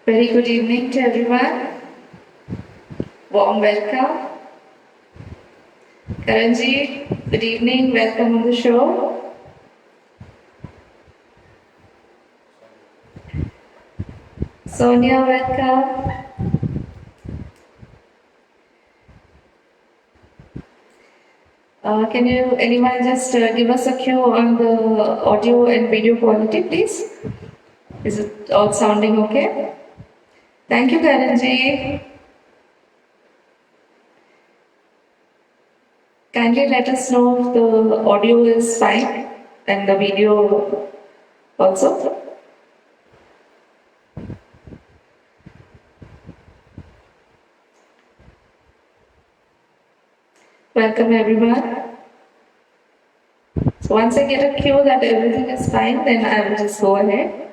Very good evening to everyone. Warm welcome. Karanji, good evening. Welcome on the show. Sonia, welcome. Can anyone just give us a cue on the audio and video quality, please? Is it all sounding okay? Thank you, Karanji. Kindly let us know if the audio is fine and the video also. Welcome everyone. So once I get a cue that everything is fine, then I will just go ahead.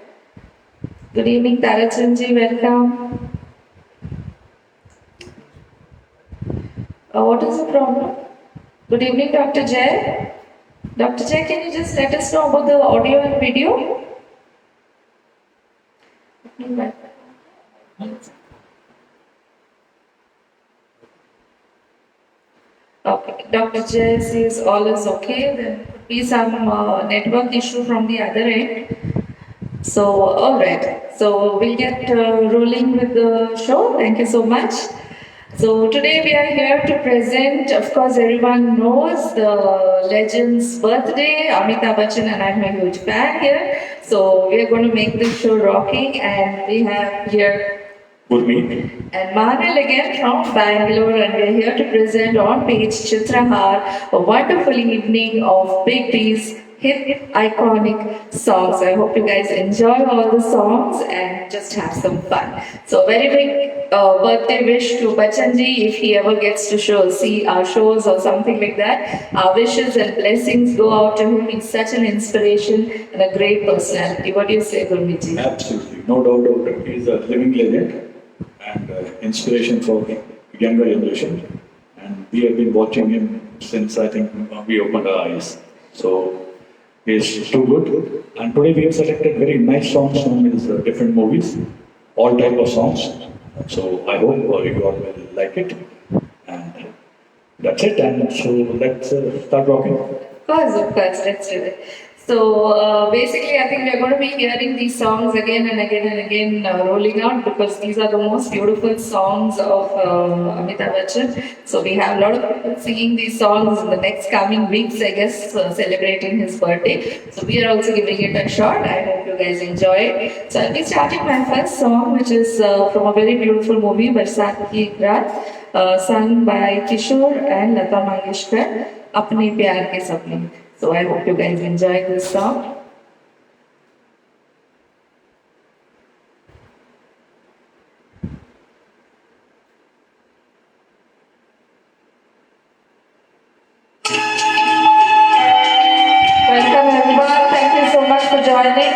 Good evening, Tarachanji, welcome. What is the problem? Good evening, Dr. Jay. Dr. Jay, can you just let us know about the audio and video? Okay, Dr. Jay says all is okay. There could be some network issue from the other end. So, all right. So, we'll get rolling with the show. Thank you so much. So, today we are here to present, of course, everyone knows the legend's birthday, Amitabh Bachchan, and I'm a huge fan here. So, we are going to make this show rocking, and we have here Urmi and Mahanil again from Bangalore, and we're here to present on page Chitrahar, a wonderful evening of Big B's hit iconic songs. I hope you guys enjoy all the songs and just have some fun. So very big birthday wish to Bachchanji if he ever gets to see our shows or something like that. Our wishes and blessings go out to him. He's such an inspiration and a great personality. What do you say, Gurmeet? Absolutely, no doubt about it. He's a living legend and inspiration for the younger generation. And we have been watching him since I think we opened our eyes. So he's too good. And today we have selected very nice songs from his different movies, all type of songs. So I hope you all will like it. And that's it. And so let's start rocking. Of course, let's do it. So basically, I think we are going to be hearing these songs again and again and again rolling out because these are the most beautiful songs of Amitabh Bachchan. So we have a lot of people singing these songs in the next coming weeks, I guess, celebrating his birthday. So we are also giving it a shot. I hope you guys enjoy it. So I'll be starting my first song, which is from a very beautiful movie, Barsat Ki Ek Raat, sung by Kishore and Lata Mangeshkar, Apne Pyar Ke Sapne. So I hope you guys enjoy this song. Welcome everyone. Thank you so much for joining.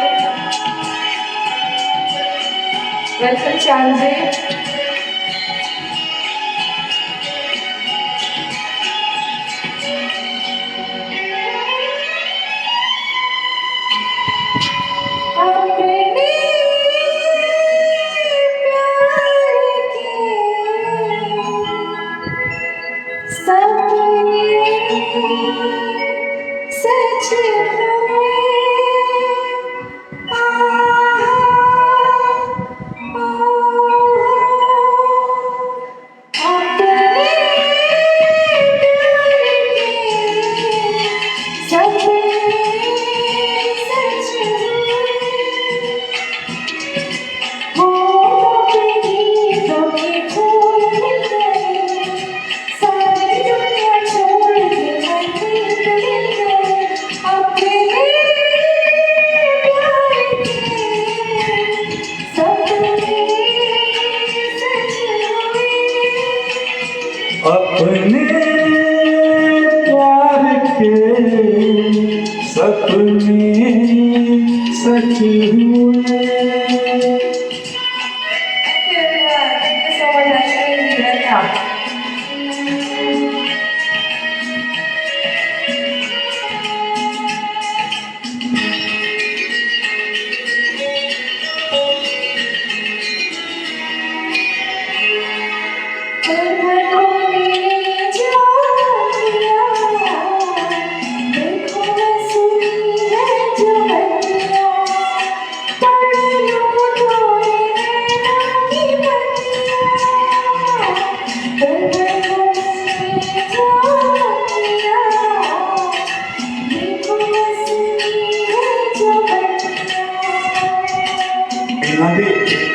Welcome Chanji.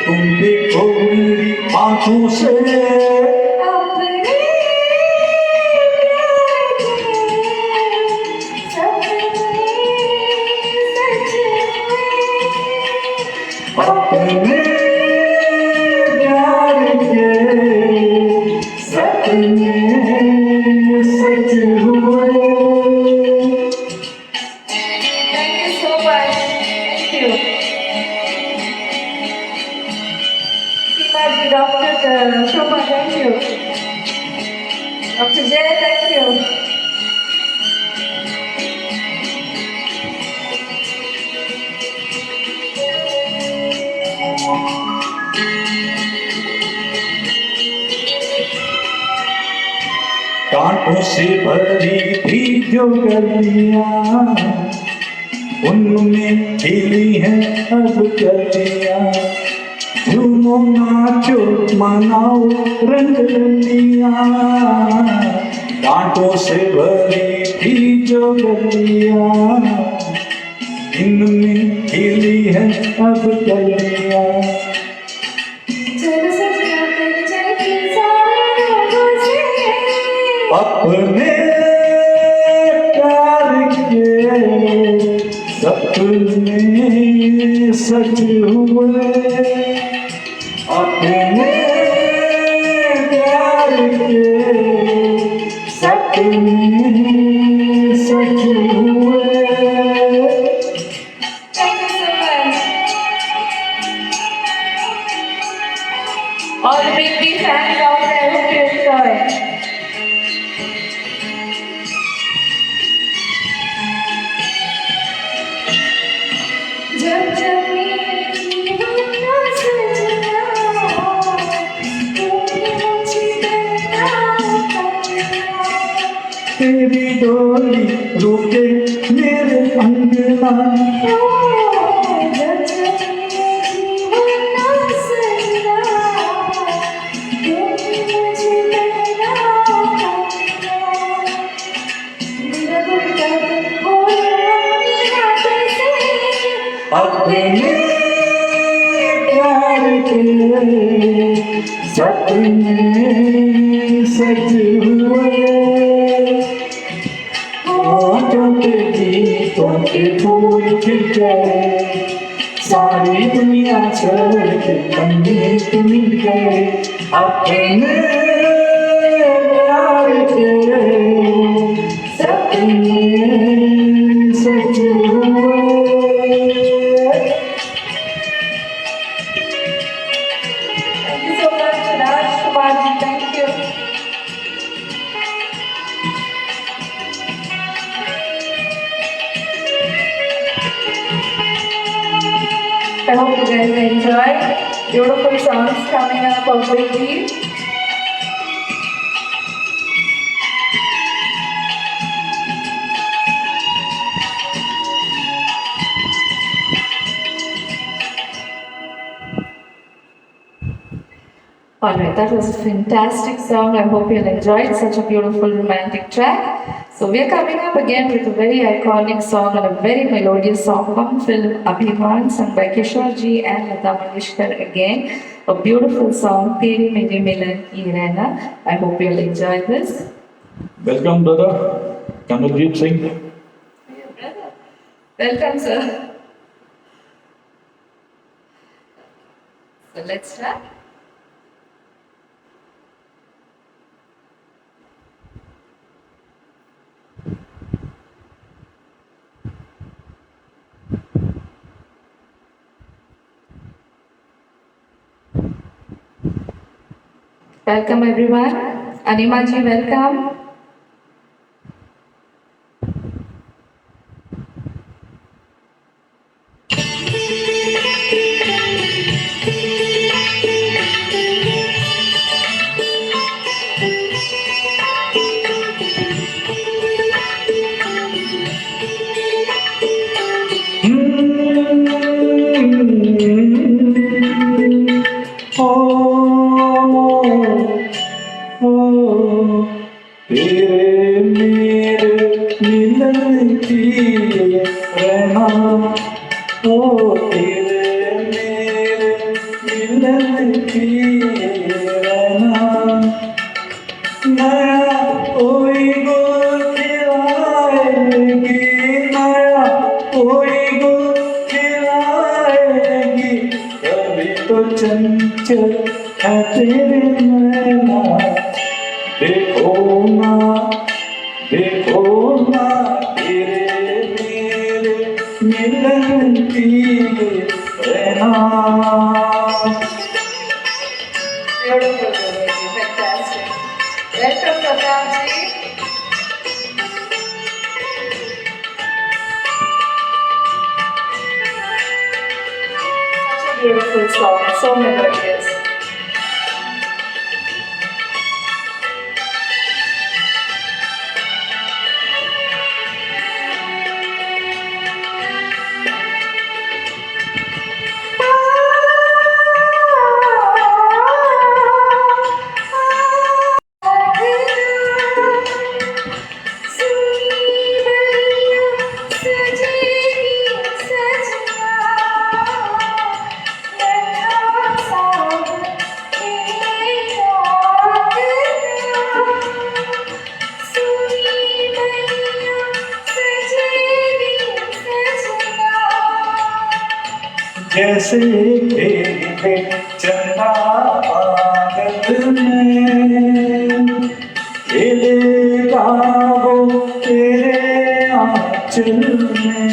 तुम देखो मेरी आंखों से अपने प्यार के सपने सच हुए। Thank you so much. Thank you. Simaji, Dr. Shobha, thank you. Dr. Jay, thank you. कांटों से भरी थी जो गलियां उनमें खिली हैं अब कलियां झूमो नाचो मनाओ रंग लिया कांटों से भरी थी जो गलियां इनमें खिली हैं अब कलियां चलो सजना कर चलते सारे लोगों से अपने प्यार के सपने सच हुए अपने प्यार के सपने सच हुए। Thank you so much. All the big fans out there, hope you enjoy. जब जब मेरे जीवन का सजना तुम मुझे बताओ तेरी डोली रुके मेरे अंगना जब जब मेरे जीवन का सजना तुम मुझे बताओ मेरा गुड़का खोलो अपने हाथों से अपने प्यार के सपने सच हुए होठों के गीतों के फूल खिल गए सारी दुनिया छोड़ के संगीत मिल गए अपने प्यार के सपने सच हुए। Thank you so much, Raj Kumar ji. Thank you. I hope you guys enjoy. Beautiful songs coming up of Vicky. Alright, that was a fantastic song. I hope you'll enjoy it. Such a beautiful romantic track. So we are coming up again with a very iconic song and a very melodious song from film Abhiman, sung by Kishore ji and Lata Mangeshkar again. A beautiful song, Teri Mere Milan Ki Rehna. I hope you'll enjoy this. Welcome, brother. Kamaljeet Singh. Welcome, sir. So let's start. Welcome everyone. Anima ji, welcome. तेरे मेरे मिलन की रहना ओ तेरे मेरे मिलन की रहना नया कोई गुल खिलाएगी नया कोई गुल खिलाएगी कभी तो चंचल है तेरे नैना देखो ना तेरे मेरे मिलन की रहना Beautiful, fantastic. Welcome, Pratap ji. Such a beautiful song, so melodious. जैसे खेलते चंदा बादल में खेलेगा वो तेरे आंचल में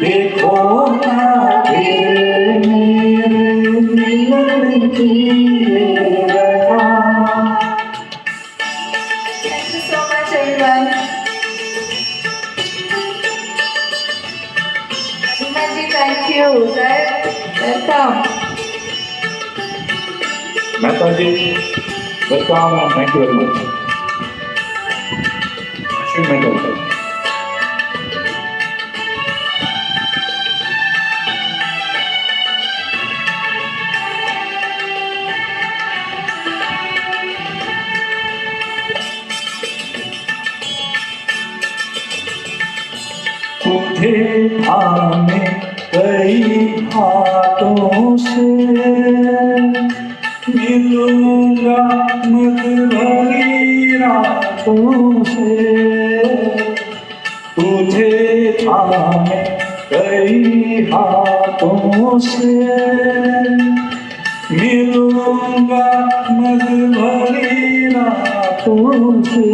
देखो ना तेरे मेरे मिलन की रहना Thank you so much, everyone. Himaji, thank you. Sir, welcome. Mehta ji, welcome and thank you very much. Ashwin Mehta. तुझे थामे कई हाथों से मिलूंगा मधुरी रातों से तुझे थामे कई हाथों से मिलूंगा मधुरी रातों से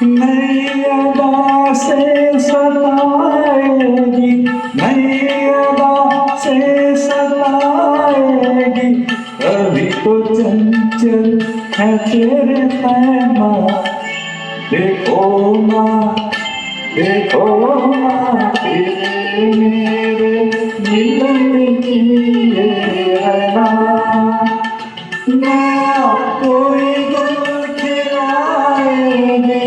नई अदा से सताएगी नई अदा से सताएगी कभी तो चंचल है तेरे नैना देखो ना तेरे मेरे मिलन की ये रहना नया कोई गुल खिलाएगी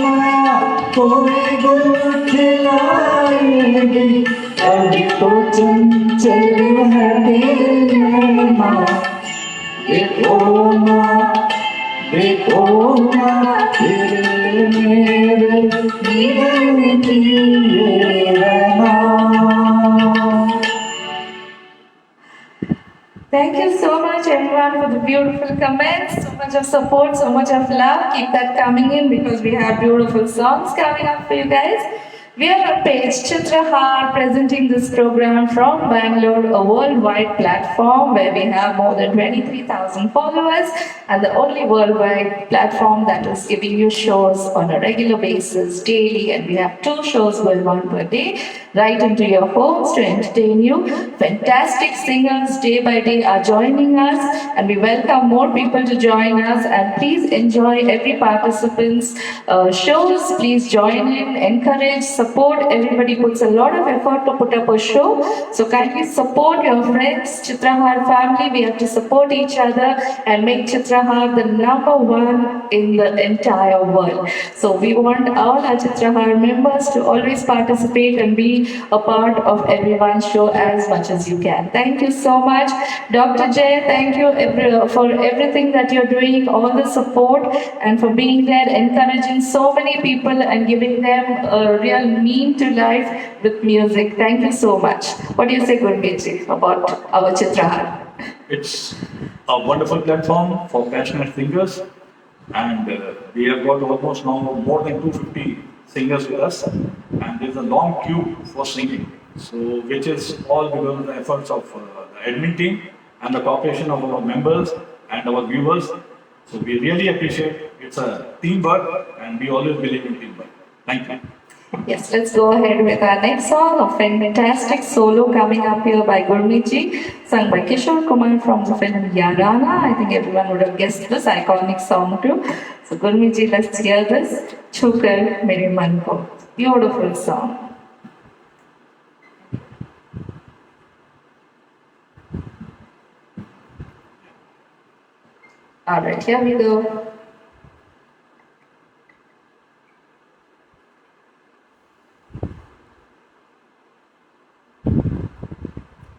नया कोई गुल खिलाएगी अभी तो चंचल है तेरे नैना देखो ना तेरे मेरे मिलन की ये रहना Thank you so much, everyone, for the beautiful comments. So much of support, so much of love. Keep that coming in because we have beautiful songs coming up for you guys. We are on page Chitrahar presenting this program from Bangalore, a worldwide platform where we have more than 23,000 followers and the only worldwide platform that is giving you shows on a regular basis daily, and we have 2 shows going on per day right into your homes to entertain you. Fantastic singers day by day are joining us, and we welcome more people to join us, and please enjoy every participant's shows. Please join in, encourage, support. Everybody puts a lot of effort to put up a show. So kindly support your friends, Chitrahar family. We have to support each other and make Chitrahar the number one in the entire world. So we want all our Chitrahar members to always participate and be a part of everyone's show as much as you can. Thank you so much. Dr. Jay, thank you for everything that you're doing, all the support, and for being there, encouraging so many people and giving them a real meaning to life with music. Thank you so much. What do you say, Gurmeet, about our Chitrahar? It's a wonderful platform for passionate singers, and we have got almost now more than 250 singers with us, and there's a long queue for singing. So, which is all because of the efforts of the admin team and the cooperation of our members and our viewers. So, we really appreciate it's a teamwork, and we always believe in teamwork. Thank you. Yes, let's go ahead with our next song, a fantastic solo coming up here by Gurmeet ji, sung by Kishore Kumar from the film Yarana. I think everyone would have guessed this iconic song too. So Gurmeet ji, let's hear this, Chukar Mere Man Ko. Beautiful song. Alright, here we go.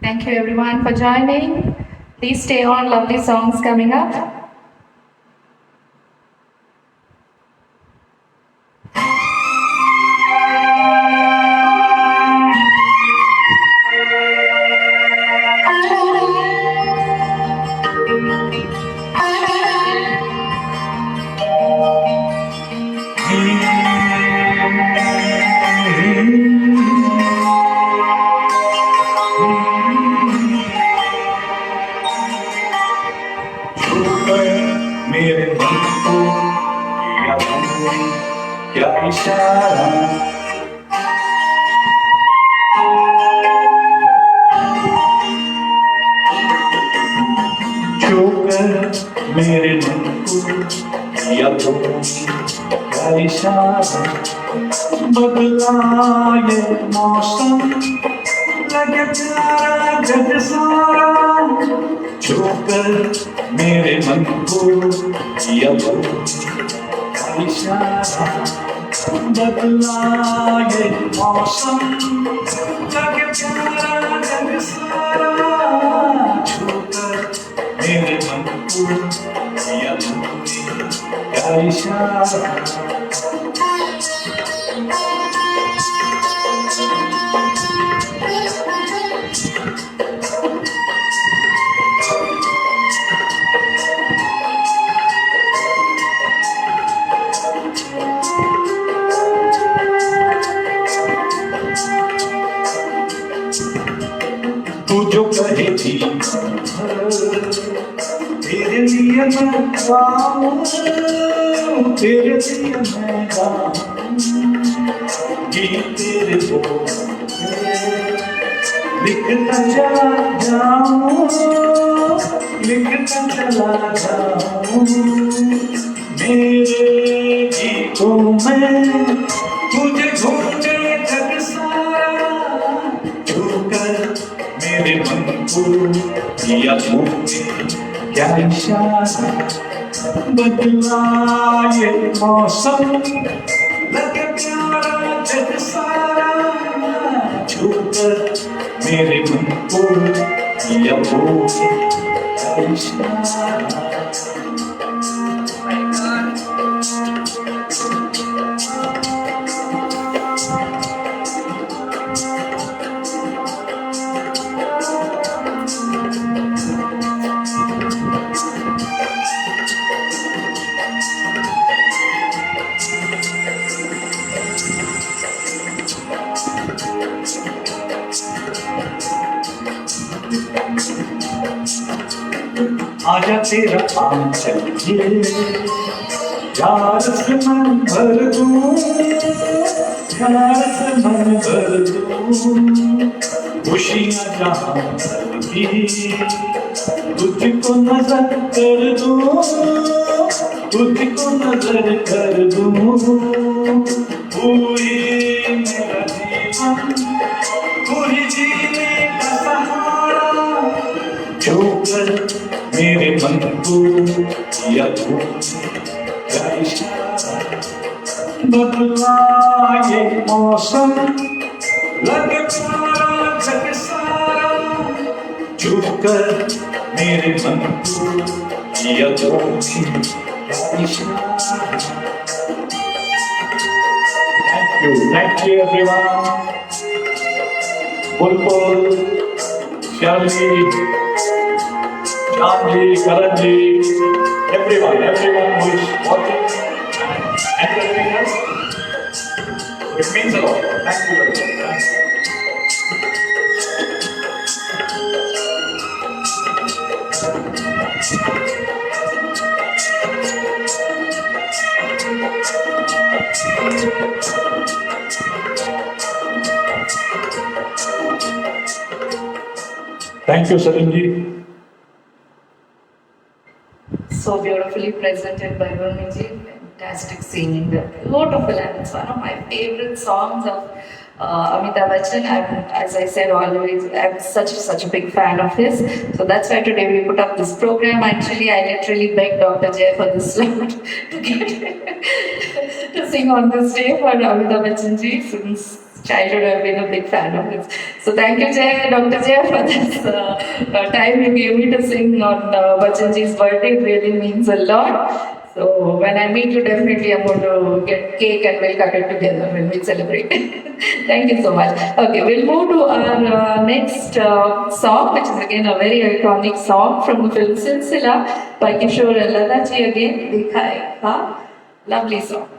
Thank you everyone for joining. Please stay on, lovely songs coming up. मेरे मन को किया तुमने क्या इशारा छूकर मेरे मन को किया तुमने क्या इशारा बदला ये मौसम लगे प्यारा जग सारा छूकर मेरे मन को किया वो इशारा बदला ये मौसम लगे प्यारा जग सारा छूकर मेरे मन को किया वो इशारा तू जो कहे थी तेरे लिए मैं गाऊं तेरे लिए मैं गाऊं गीत तेरे बोल लिखता चला जाऊं लिखता चला जाऊं मेरे गीतों में तुझे ढूंढे जग सारा छूकर मेरे मन को किया तुमने क्या इशारा बदला ये मौसम लगे प्यारा जग सारा छूकर मेरे मन को किया वो क्या इशारा आजा तेरा आंचल ये प्यार से मन भर दूं प्यार से मन भर दूं खुशियाँ जहाँ की तुझको नजर कर दूं तुझको नजर कर दूं पूरी मेरा पूरी जीने का सहारा जोकर मेरे मन को या क्या इशारा बदला ये मौसम लगे प्यारा जग सारा जोकर मेरे मन को या क्या इशारा Thank you everyone. Bulbul, Shalini, Jamji, Karanji, everyone who is watching and entertaining us. It means a lot. Thank you very much. Thank you, Salinji. So beautifully presented by Varunji. Fantastic singing. Beautiful, and it's one of my favorite songs of Amitabh Bachchan. As I said always, I'm such a big fan of his. So that's why today we put up this program. Actually, I literally begged Dr. Jay for this slot to get to sing on this day for Amitabh Bachchan ji. Since childhood, I've been a big fan of his. So thank you, Jay, Dr. Jay, for this time you gave me to sing on Bachchan ji's birthday. It really means a lot. So when I meet you, definitely I'm going to get cake and we'll cut it together when we celebrate. Thank you so much. Okay, we'll move to our next song, which is again a very iconic song from the film Silsila by Kishore and Lata ji again. Dekha Hai Kha. Lovely song.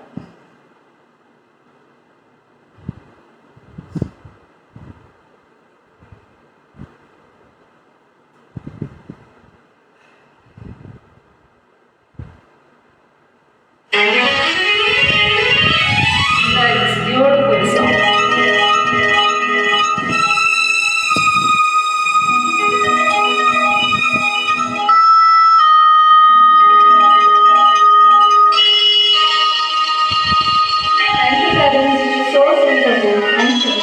Nice, beautiful song. Thank you, Karanji. So sweet of you. Thank you.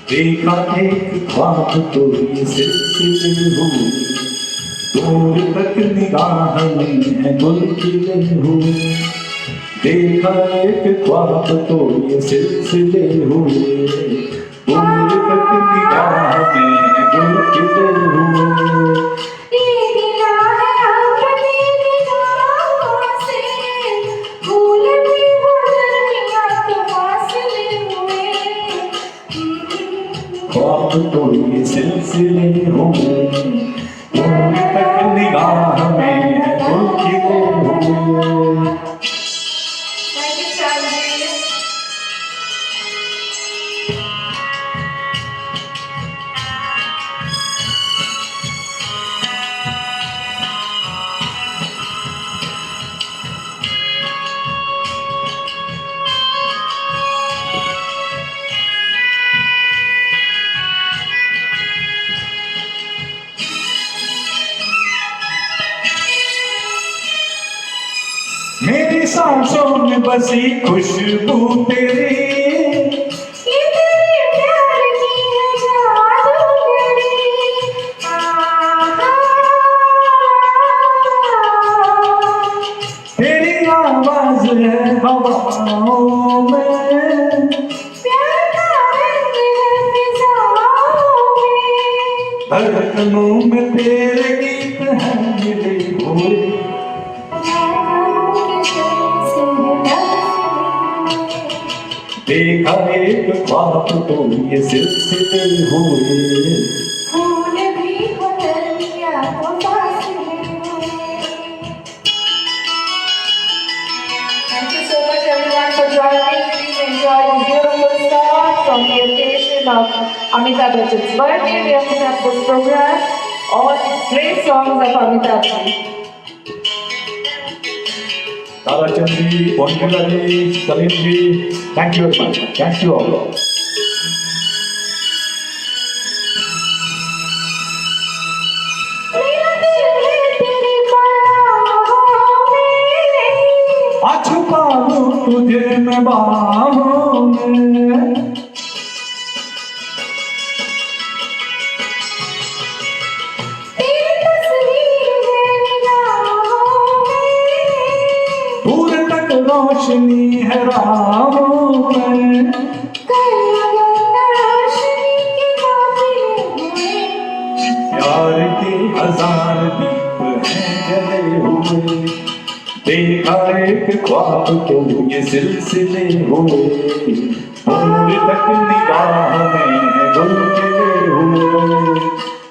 देखा एक ख्वाब तो ये सिलसिले हुए दूर तक निगाह में है गुलखिले हुए देखा एक ख्वाब तो ये सिलसिले हुए दूर तक निगाह में है गुलखिले हुए ख्वाब तो ये सिलसिले हुए दूर तक निगाह में है गुलखिले हुए Thank you, Charlie. मेरी सांसों में बसी खुशबू तेरी ये तेरे प्यार की है जादूगरी। तेरी आवाज है हवाओं में प्यार का रंग है फिजाओं में। धड़कनों में तेरे गीत हैं मिले हुए। देखा एक ख्वाब तो ये सिलसिले हुए। फूल भी बदलिया तो फासले हुए। Thank you so much everyone for joining. Please enjoy this beautiful song from the occasion of Amitabh Bachchan's birthday. We have set up this program. All great songs of Amitabh ji. Tarachand ji, Poundila ji, Salim ji, thank you very much, thank you all. मेरा दिल है तेरी बाहों में। आ छुपा लूं तुझे मैं बाहों में। तेरी तस्वीर है निगाहों में। दूर तक रोशनी है राहों में। कल लगन रोशनी के काफिले हुए। प्यार के हजार दीप हैं जले हुए। देखा एक ख्वाब तो ये सिलसिले हुए। दूर तक निगाह में गुल खिले हुए।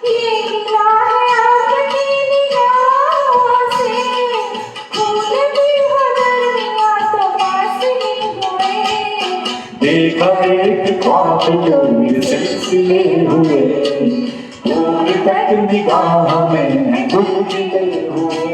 ये मिला है आपकी निगाहों से। फूल भी बदलिया तो फासले हुए। देखा एक ख्वाब तो ये सिलसिले हुए। दूर तक निगाह में गुल खिले हुए।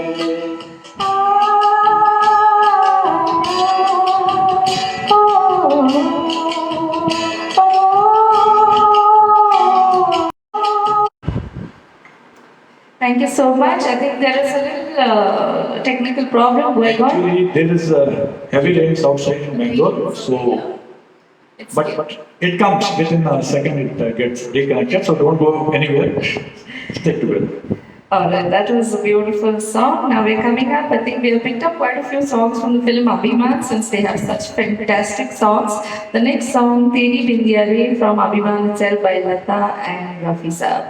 Thank you so much. I think there is a little technical problem going on. Actually, there is a heavy rains outside in Bangalore, so It's but it comes within a second. It gets reconnected, so don't go anywhere. Stay together. Alright, that was a beautiful song. Now we're coming up. I think we have picked up quite a few songs from the film Abhiman since they have such fantastic songs. The next song, Teri Bindiya Re from Abhiman itself by Lata and Rafi Saab.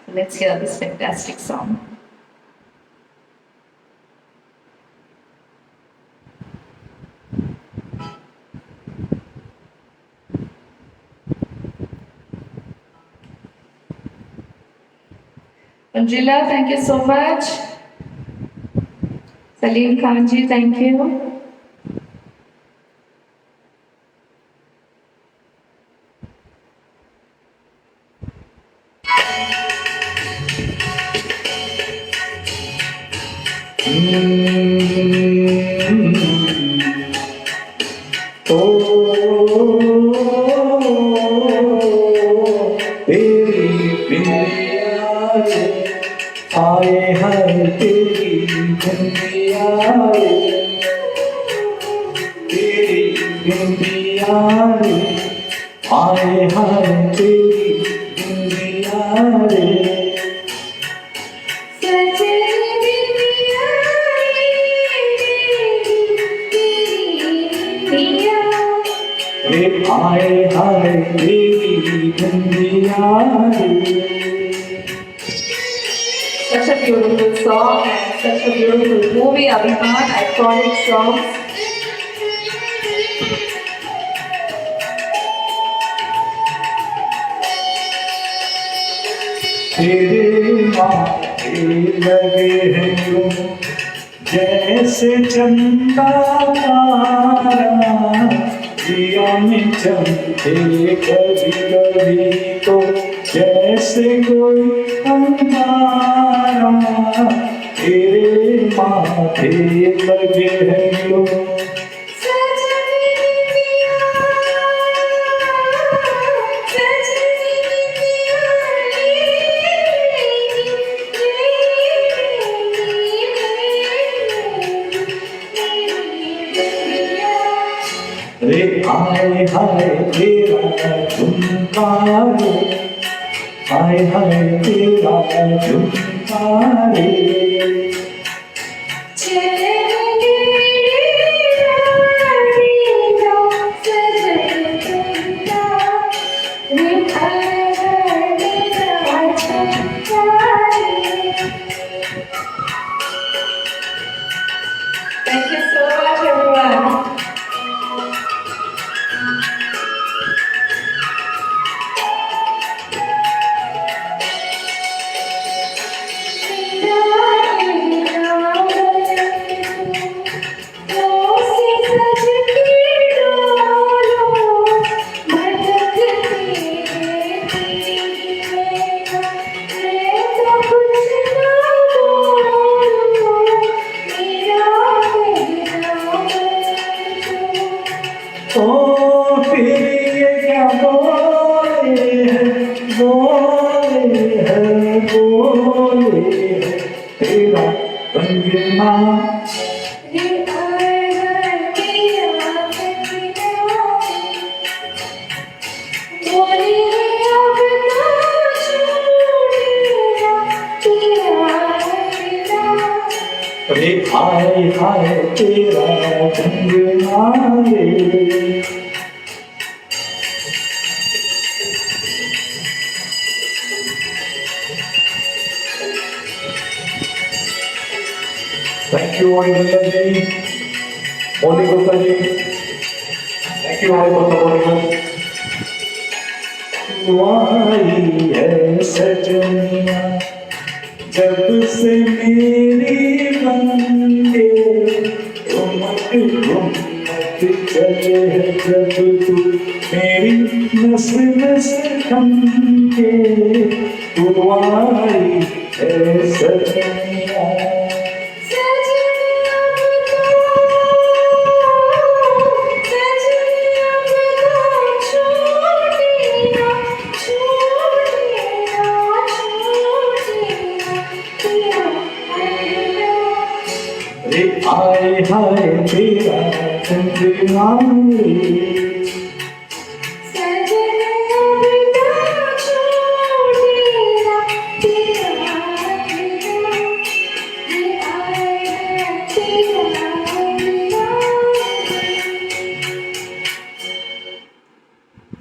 So let's hear this fantastic song. Anjila, thank you so much. Salim Khanji, thank you. तेरी बिंदिया रे, आए हाय तेरी बिंदिया रे। तेरी बिंदिया रे, आए हाय तेरी बिंदिया रे। रे आए हाय तेरी बिंदिया रे। Such a beautiful song and such a beautiful movie, Abhiman, iconic songs. तेरे माथे लगे हैं यूं जैसे चंदा तारा। दिया में चमके कभी कभी तो जैसे कोई अंगारा। तेरे माथे लगे हैं यूं रे आए हाय तेरा झुमका रे। आए हाय तेरा झुमका रे। ओ फिर ये क्या बोले बोले है तेरा रंगना रे हाय हाय तेरा रंगना रे Thank you, Anila ji, Moni Gupta ji. Thank you all for supporting us. आई है सजनिया जब से मेरी बंदे घुमत घुमत चले है जब तू मेरी नस नस थमके तू आई है सजनिया रे आए हाय तेरा चंद्रमा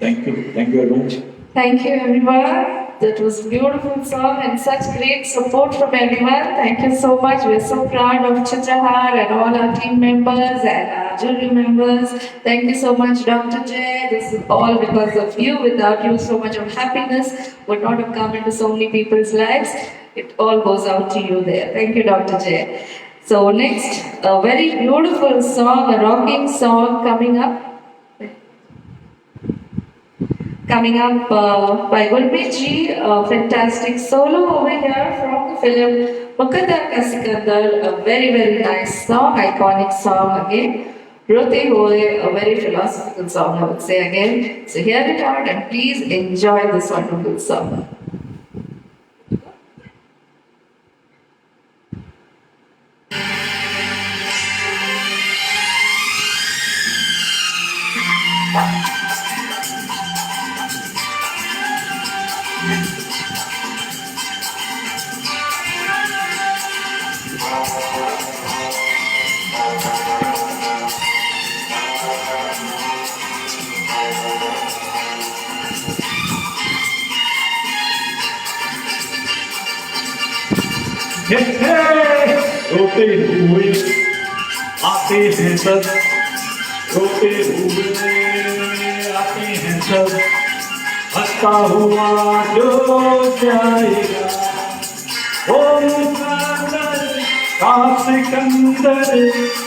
Thank you very much. Thank you, everyone. That was a beautiful song and such great support from everyone. Thank you so much. We're so proud of Chitrahar and all our team members and our jury members. Thank you so much, Dr. Jay. This is all because of you. Without you, so much of happiness would not have come into so many people's lives. It all goes out to you there. Thank you, Dr. Jay. So next, a very beautiful song, a rocking song coming up. Coming up by Gulpreet ji, a fantastic solo over here from the film Muqaddar Ka Sikandar, a very, very nice song, iconic song again. Rote Hoye, a very philosophical song, I would say again. So hear it out and please enjoy this wonderful song. रोते हुए आते हैं सब रोते हुए आते हैं सब हंसता हुआ जो जाएगा ओ मुकद्दर का सिकंदर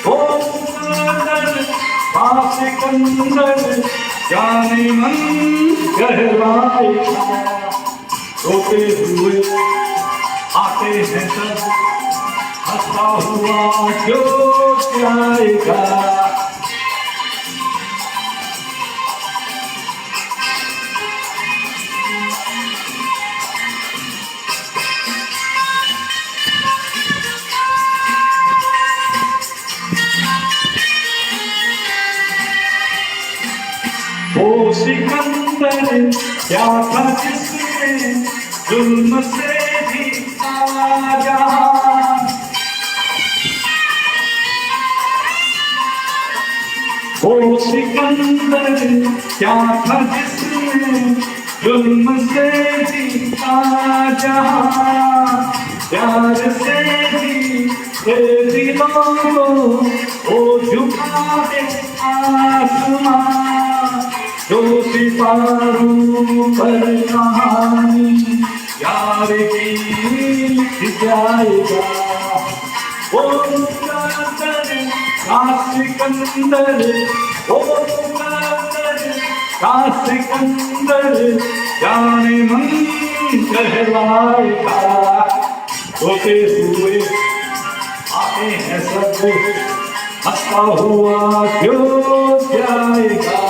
ओ मुकद्दर का सिकंदर जाने मन कहलाएगा रोते हुए आते हैं सब हंसता हुआ जो जाएगा वो सिकंदर क्या था जिसने जुल्म से जीता जहां वो सिकंदर क्या था जिसने जुल्म से जीता जहां प्यार से जीते दिलों को वो झुका दे आसमां जो सितारों पर कहानी यार की लिख जाएगा वो मुकद्दर का सिकंदर वो मुकद्दर का सिकंदर जाने मन कहलाएगा रोते हुए आते हैं सब हंसता हुआ क्यों जाएगा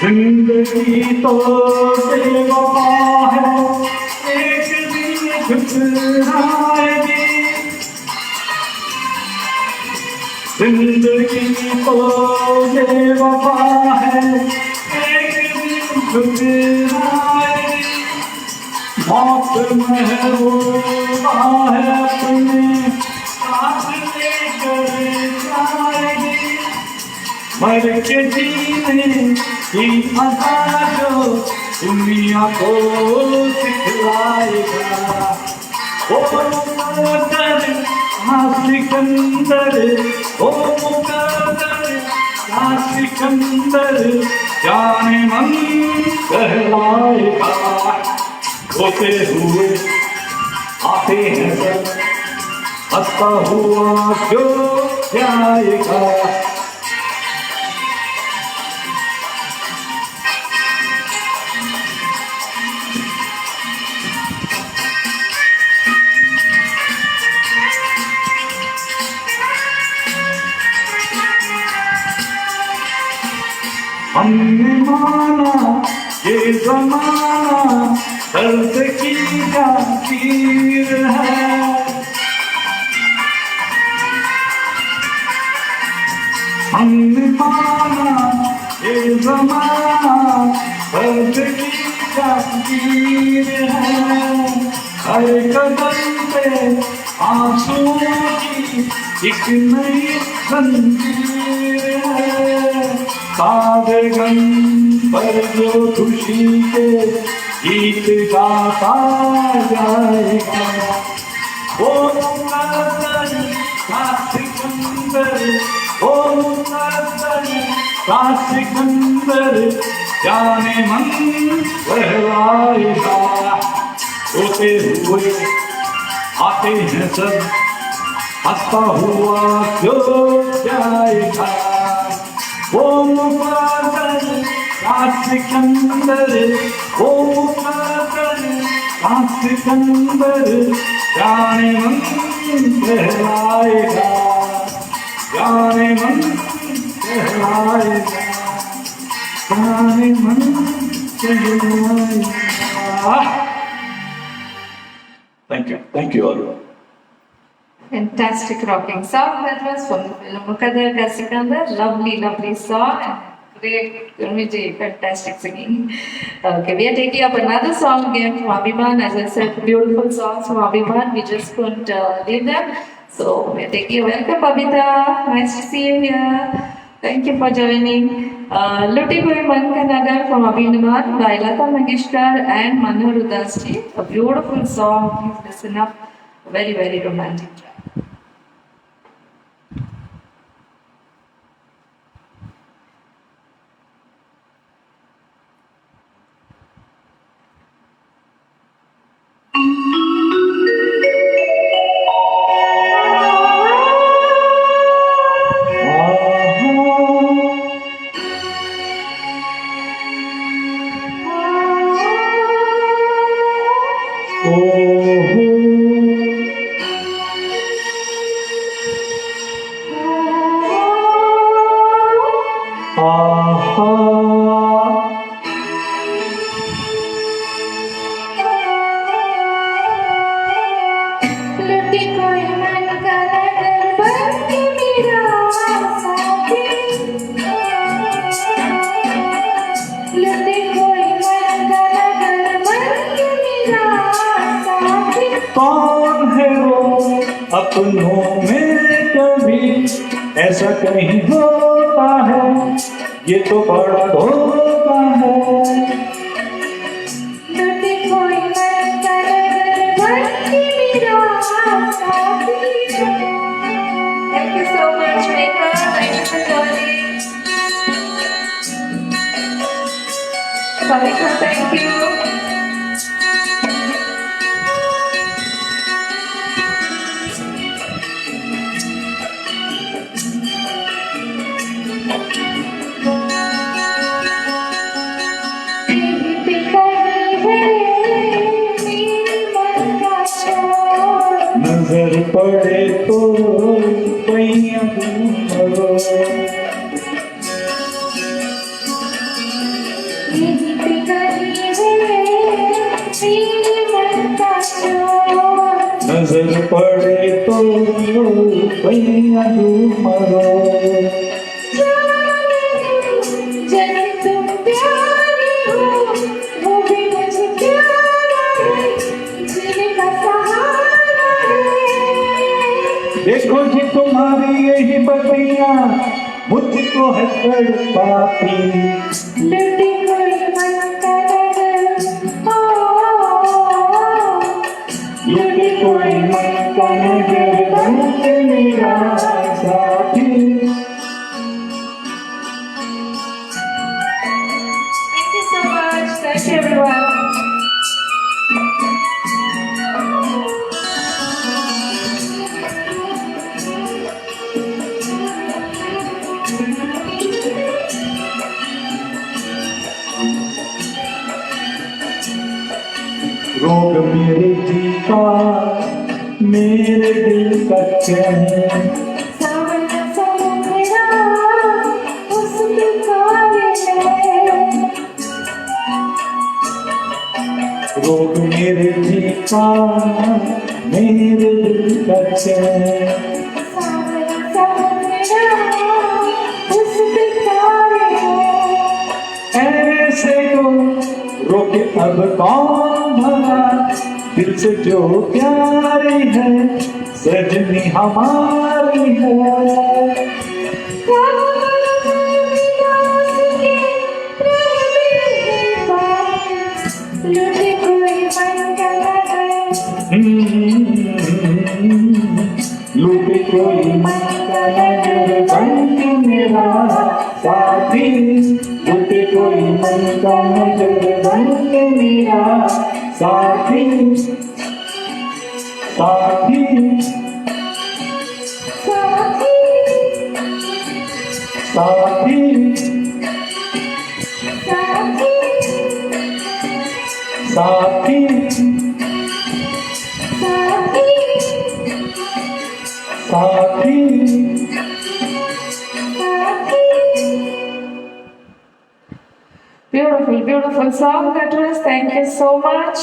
जिंदगी तो बेवफा है, एक दिन ठुकराएगी। जिंदगी तो बेवफा है, एक दिन ठुकराएगी। मौत महबूबा है, अपने साथ लेकर जाएगी। मर के जीने की अदा जो दुनिया को सिखलाएगा। ओ मुकद्दर ना सिकंदर, ओ मुकद्दर ना सिकंदर, जाने मन कहलाएगा। होते हुए आते हैं सब, हंसता हुआ क्यों जाएगा। हमने माना ये ज़माना दर्द की जागीर है। हमने माना ये ज़माना दर्द की जागीर है। हर कदम पे आंसुओं की एक नई जंजीर है। सारे गम पर जो खुशी के गीत गाता जाएगा। वो मुकद्दर का सिकंदर, वो मुकद्दर का सिकंदर, जाने मन कहलाएगा। होते हुए आते हैं सब, हंसता हुआ क्यों जाएगा। वो मुकद्दर का सिकंदर, वो मुकद्दर का सिकंदर, जाने मन कहलाएगा। जाने मन कहलाएगा, जाने मन कहलाएगा। Thank you all. Fantastic rocking song that was from the film Mukaddar Ka Sikandar. Lovely song and great Gurmiji, fantastic singing. Okay, we are taking up another song again from Abhiman. As I said, beautiful songs from Abhiman. We just couldn't leave them. So we are taking a welcome, Babita. Nice to see you here. Thank you for joining. Luti Koi Man Ka Nagar from Abhiman by Lata Mangeshkar and Manohar Udas ji. A beautiful song. Please listen up. Very romantic track. कौन है वो अपनों में कभी ऐसा कहीं होता है, ये तो बड़ा धोखा है। Thank you so much, Megha. Thank you for joining. Kavika, thank you. नजर पड़े तो पैया दूंगा, पड़े तो भैया मरो। जैसे तुम प्यारी हो वो भी मुझे प्यारा है, जीने का सहारा है। देखो जी तुम्हारी यही बतिया मुझको है तड़पाती। लुटी कोई मन का नजर, लुटी कोई मन का नजर बन के मेरा साथी। Thank you so much. Thank you everyone. रोग मेरे जी का मेरे दिल का चैन। सावला समुद्रा उसके काले नैन, रोग मेरे जी का मेरे दिल का चैन। सावला समुद्रा उसके काले नैन। ऐसे को रोके अब कौन भला, दिल से जो प्यारी है सजनी हमारी है। लुटे कोई मन का नजर, लूटे कोई मन का नजर बन के मेरा साथी। लूटे कोई मन का नजर बन के मेरा साथी। साथी साथी साथी साथी साथी साथी। Beautiful, beautiful song that was. Thank you so much.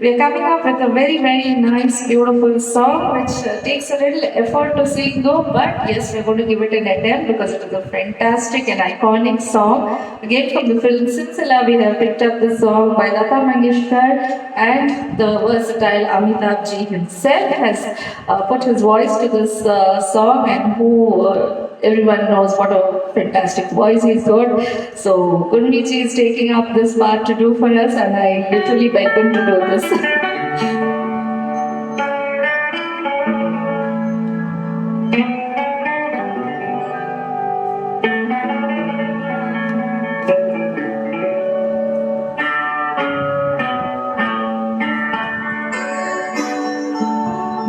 We're coming up with a very, very nice, beautiful song which takes a little effort to sing though, but yes, we're going to give it an attempt because it is a fantastic and iconic song. Again, from the film Silsila, we have picked up the song by Lata Mangeshkar, and the versatile Amitabh Ji himself has put his voice to this song, and who everyone knows what a fantastic voice he's got. So Gunmi Ji is taking up this part to do for us, and I literally beg him to do this.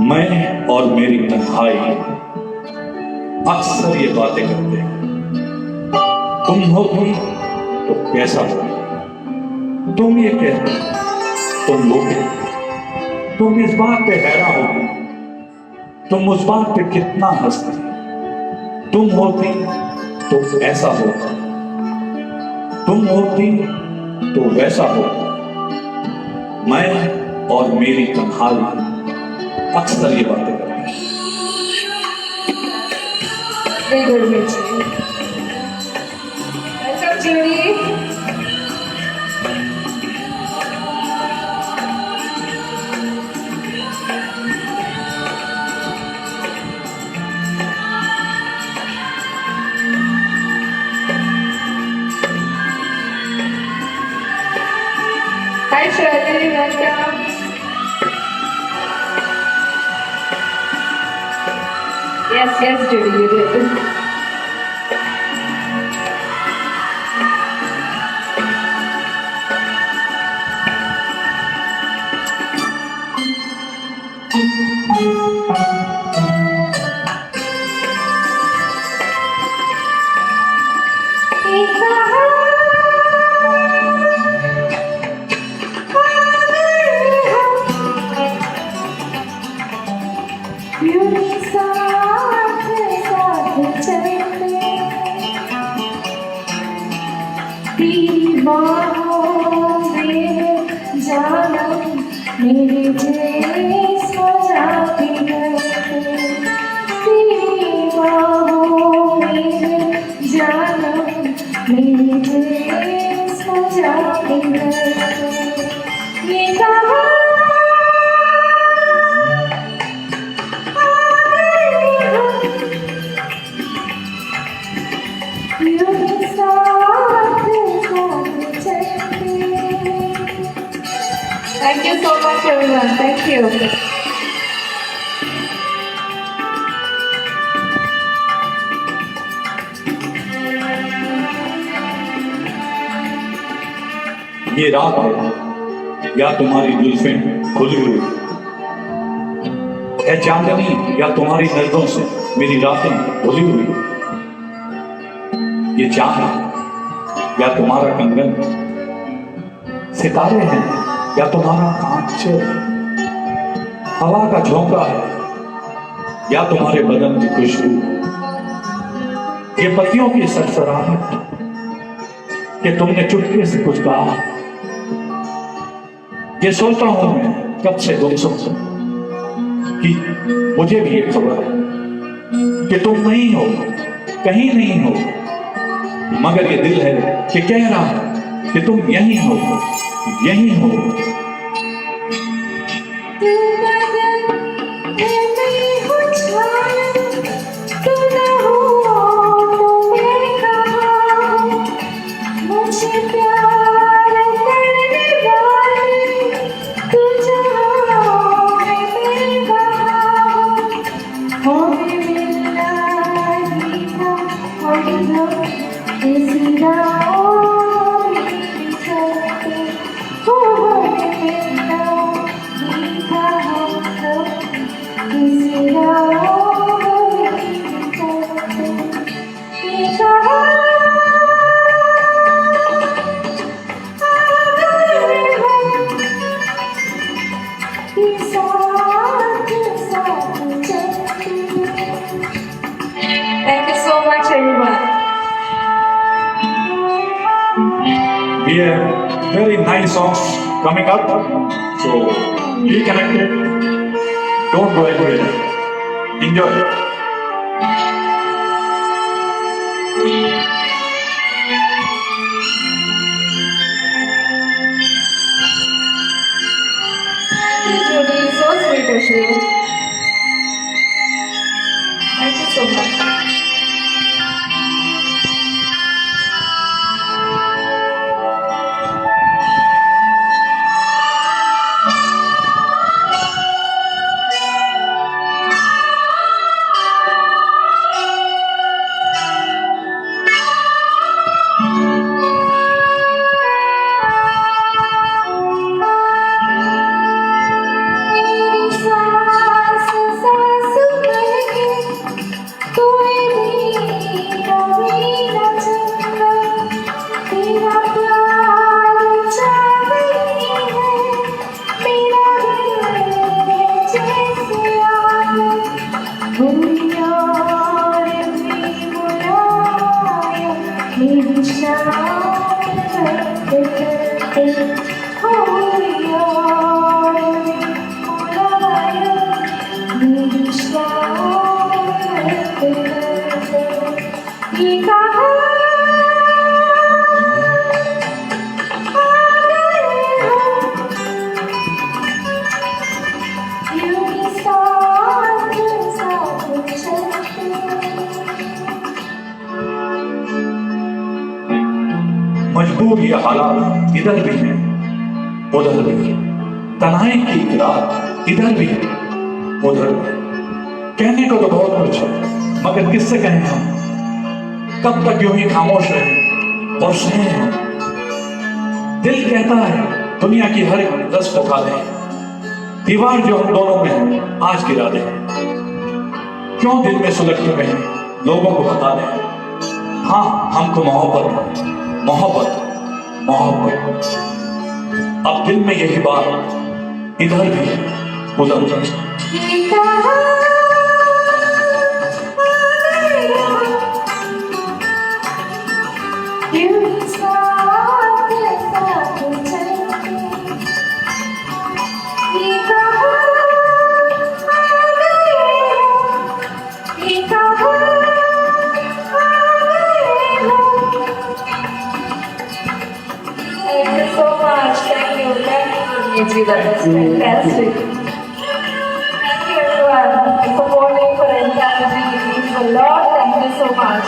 मैं और मेरी तन्हाई अक्सर ये बातें करते हैं। तुम हो तुम तो कैसा हो, तुम ये कहते तुम वो कहते, तुम इस बात पे हैरान हो, तुम उस बात पे कितना हंसते। तुम होती तो ऐसा होता, तुम होती तो वैसा होता। मैं और मेरी तन्हाई अक्सर ये बातें करते हैं। Very good, Mitchell. Welcome, Judy. Hi, Shirley. Welcome. Yes, Judy, you did. साथ साथ चल you. ये रात है या तुम्हारी जुल्फें खुली हुई है, चांदनी या तुम्हारी नजरों से मेरी रातें भुली हुई। ये चांद है या तुम्हारा कंगन, सितारे हैं या तुम्हारा आंचल, हवा का झोंका है या तुम्हारे बदन की खुशबू, ये पत्तियों की सरसराहट कि तुमने चुटकी से कुछ कहा। ये सोचता हूं मैं कब से तुमसे कि मुझे भी ये खबर है कि तुम नहीं हो, कहीं नहीं हो, मगर ये दिल है कि कह रहा है कि तुम यहीं हो, यहीं हो। Thank you so much, everyone. We have very nice songs coming up, so be connected. Don't go anywhere. Enjoy. Judy, so sweet of you. Thank you so much. मजबूर ये हालात इधर भी है उधर भी, तन्हाई की एक रात इधर भी है उधर भी। कहने को तो बहुत कुछ है मगर किससे कहें हम, कब तक यूं ही खामोश रहे और सहें हम। दिल कहता है दुनिया की हर एक रस उठा दे, दीवार जो हम दोनों में है आज गिरा दे। क्यों दिल में सुलगते हैं लोगों को बता दें, हाँ हमको मोहब्बत मोहब्बत मोहब्बत। अब दिल में यही बात इधर भी उधर भी। Thank you so much. Thank you. Thank you. That was fantastic. Thank you everyone for supporting, for encouraging. It means a lot. Thank you so much.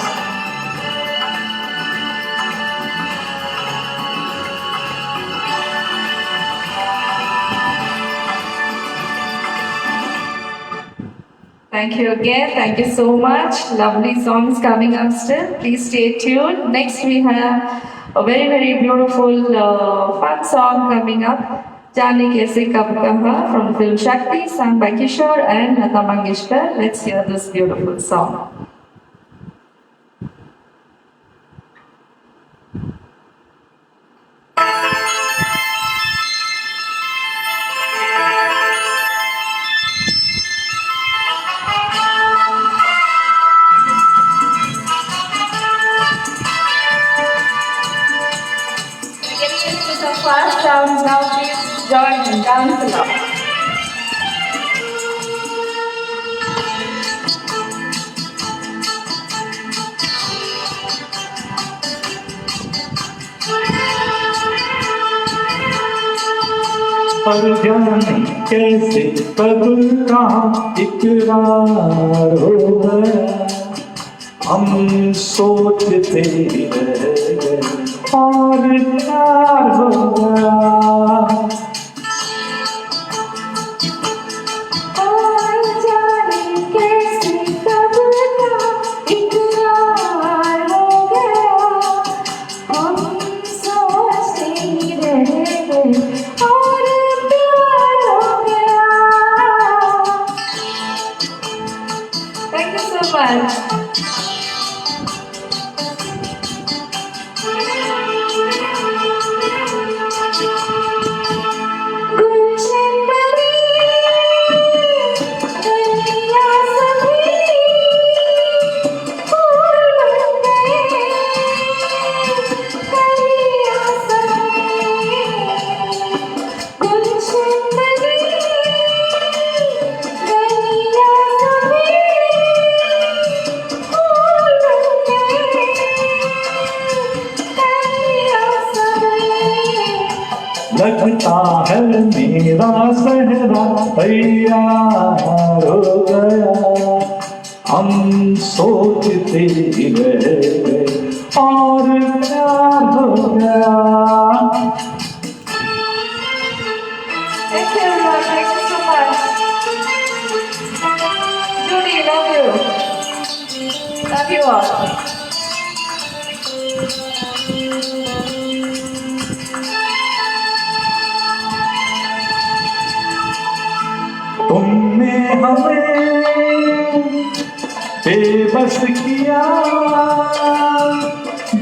Thank you again. Thank you so much. Lovely songs coming up still. Please stay tuned. Next, we have a very, very beautiful, fun song coming up. Jaane Kaise Kab Kaha from the film Shakti, sung by Kishore and Lata Mangeshkar. Let's hear this beautiful song. Getting into some fast sounds now. Please join and dance along. पर जाने कैसे कब कहाँ इकरार हो गया, हम सोचते ही रह गए और प्यार हो गया। और जाने कैसे कब का इकरार हो गया, हम सोचते ही रह गए और प्यार हो गया। Thank you so much. गुलशन बनी गलियां सभी फूल बन गए, गलियां सभी गुलशन बनी गलियां सभी फूल बन गए, गलियां सभी। लगता है मेरा सहरा तैयार हो गया, हम सोचते ही रह गए और प्यार हो गया। Thank you everyone. Thank you so much. Judy, love you. Love you all. तुमने हमें बेबस किया,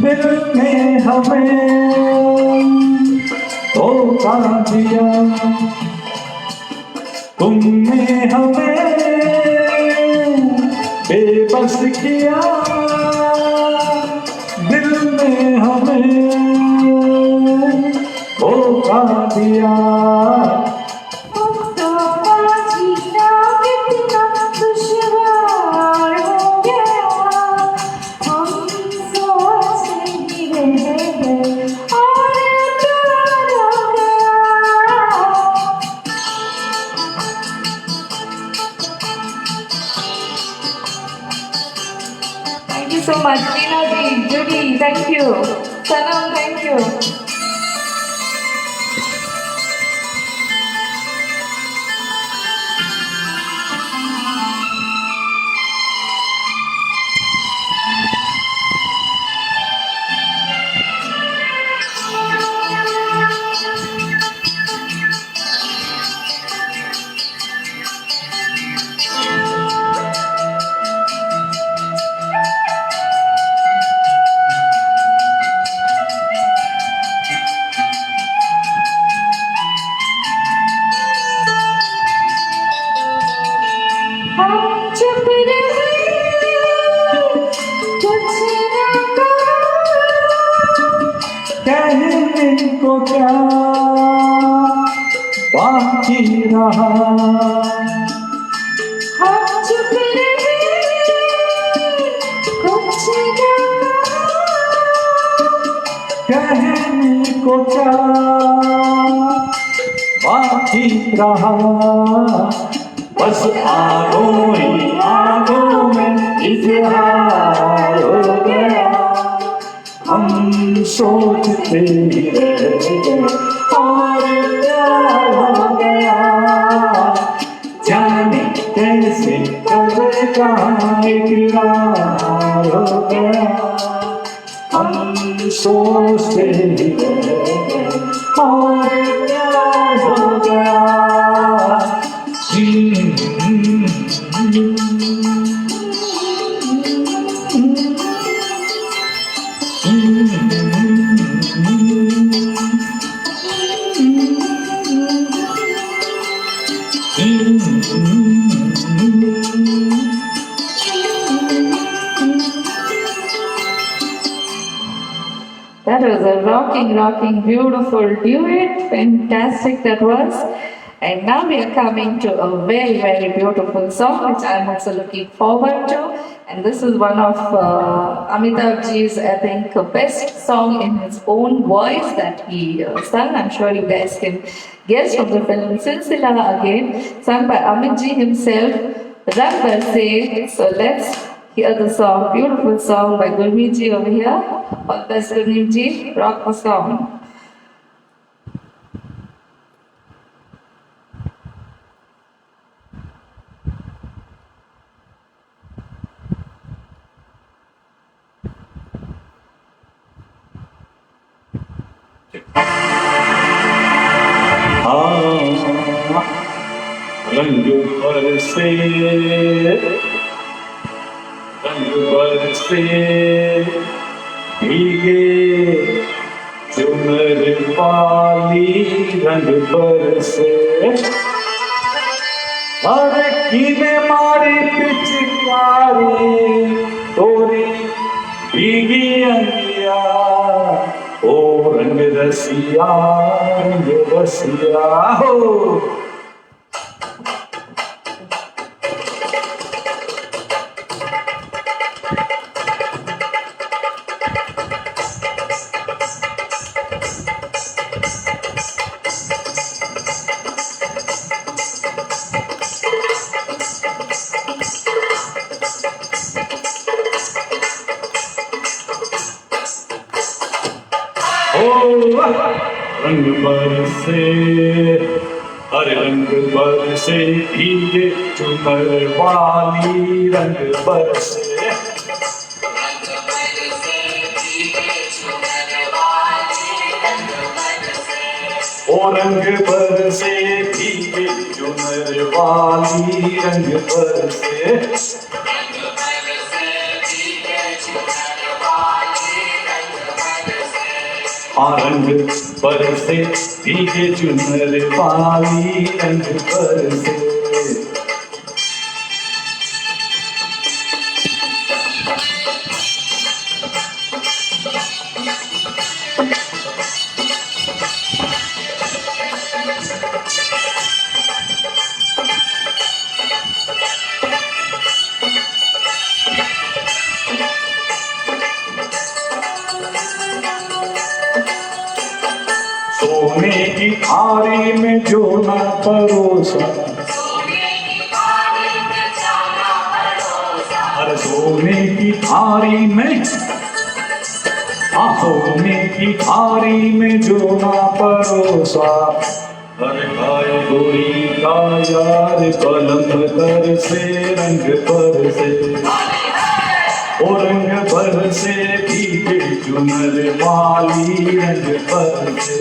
दिल ने हमें धोखा दिया। तुमने हमें बेबस किया, दिल ने हमें धोखा दिया। Thank you so much, Tina ji, Judy, thank you. Sanam, thank you. हम चुप रहे, कुछ ना कहने को क्या बाकी रहा। हम चुप रहे, कुछ ना कहने को क्या बाकी रहा। बस आंखों ही आंखों में इजहार हो गया, हम सोचते ही रह गए और प्यार हो गया। जाने कैसे कब कहाँ इकरार हो गया, हम सोचते ही रहे और प्यार हो गया। That was a rocking, beautiful duet. Fantastic that was. And now we are coming to a very beautiful song which I am also looking forward to. And this is one of Amitabh Ji's, I think, best song in his own voice that he sung. I'm sure you guys can guess from the film Silsila again, sung by Amit Ji himself, Rang Barse. So let's hear the song, beautiful song by Gurmeet Ji over here. All the best, Gurmeet Ji, rock the song. रंग बरसे, रंग बरसे, भीगे चुनर वाली रंग बरसे। अरे कीने मारी पिचकारी तोरी भीगी अंगिया, ओ रंग रसिया हो। रंग बरसे, हरे रंग बरसे, भीगे चुनर वाली रंग बरसे। ओ रंग बरसे, भीगे चुनर वाली रंग बरसे। रंग बरसे, भीगे चुनर वाली रंग बरसे। सोने की थाली में जो ना परोसा, अरे सोने की थाली में, सोने की थाली में जो ना परोसा। अरे गाय गोरी का यार कलम कर से रंग पर से, ओ रंग पर से, भीगे चुनर वाली रंग पर से।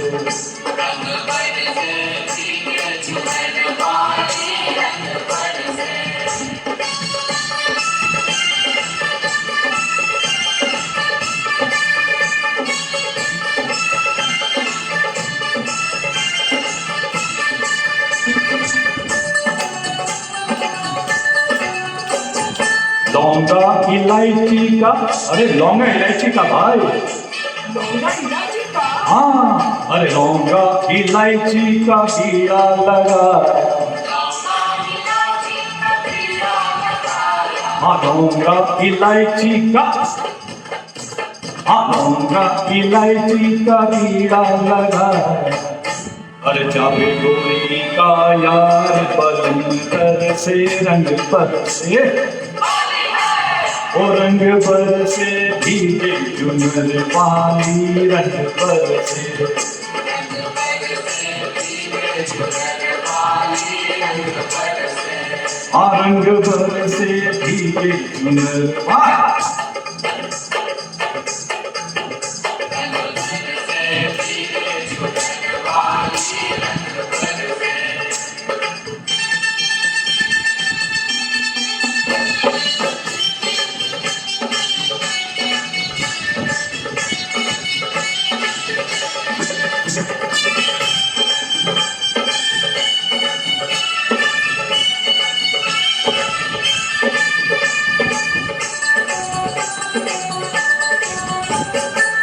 लौंगा इलायची का, अरे लौंगा इलायची का भाई, हाँ, अरे लौंगा इलायची का कीड़ा लगाया, हाँ लौंगा इलायची का, हाँ लौंगा इलायची का कीड़ा लगाया। अरे जावे गोरी का यार पलंग पर से रंग पर से, ओ रंग बरसे, भीगे चुनर वाली रंग बरसे। रंग बरसे भीगे चुनर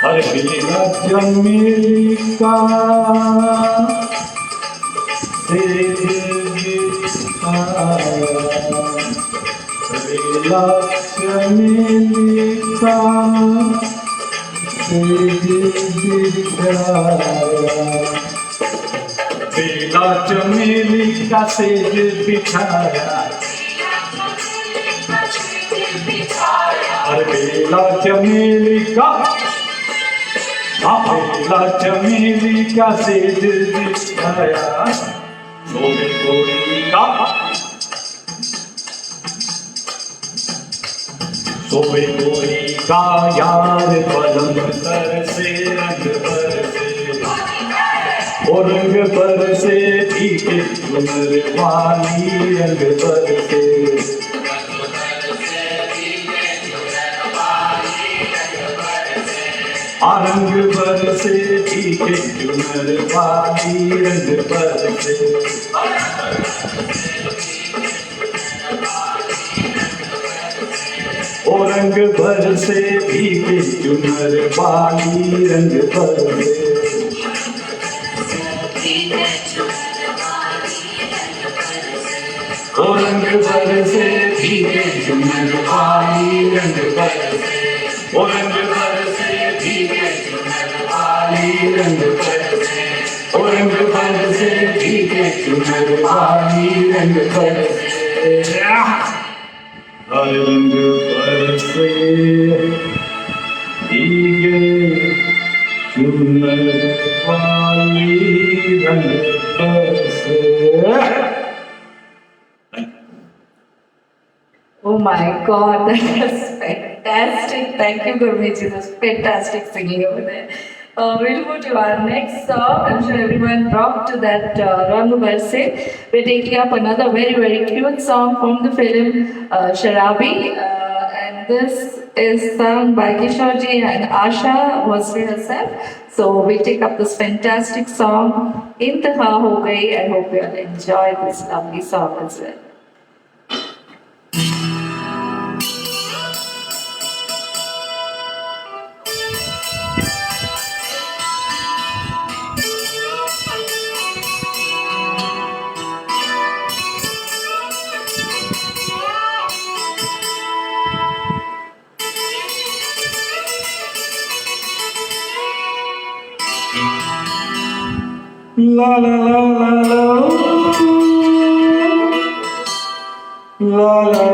अरे बेला चमेली का सेज बेला चमेली का सेज बेला चमेली का सेज बिछाया अरे बेला चमेली का बेला चमेली का सेज बिछाया सोने गोरी का सोए गोरी का यार पलंग तर से रंग पर से भीगे चुनर वाली रंग पर से रंग पर से भीगे चुनर वाली रंग पर से रंग पर से भीगे चुनर वाली रंग पर से रंग पर से भीगे चुनर वाली रंग पर से रंग पर से भीगे चुनर वाली रंग पर से रंग पर से भीगे चुनर वाली रंग पर से रंग पर से भीगे चुनर वाली रंग पर से Oh my God, that was fantastic. Thank you, Gurmeet. That was fantastic singing over there. We'll move to our next song. I'm sure everyone rocked to that Rang Barse. We're taking up another very, very cute song from the film Sharabi. And this is sung by Kishorji and Asha Mosri herself. So we take up this fantastic song, Intaha Ho Gayi. I hope you all enjoy this lovely song as well. La la la la la la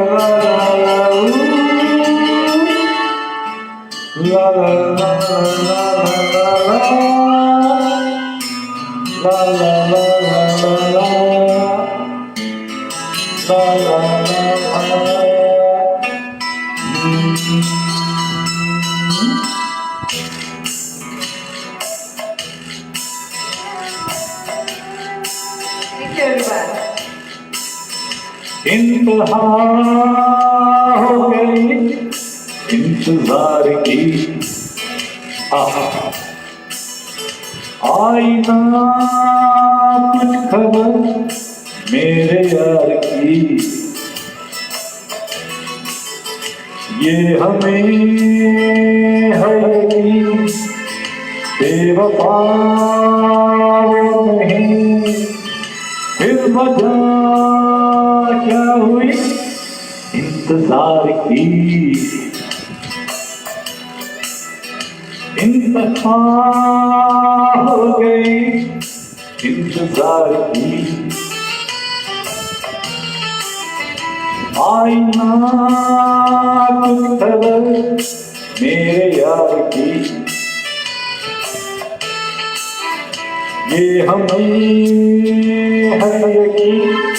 la la la la la la Thank you, everyone. इंतहा हो गई इंतजार की आई ना कुछ खबर मेरे यार की ये हमें है बेवफा नहीं फिर वजह क्या हुई इंतजार की इंतहा हो गई इंतजार की आई ना कुछ खबर मेरे यार की ये हमें है यकीन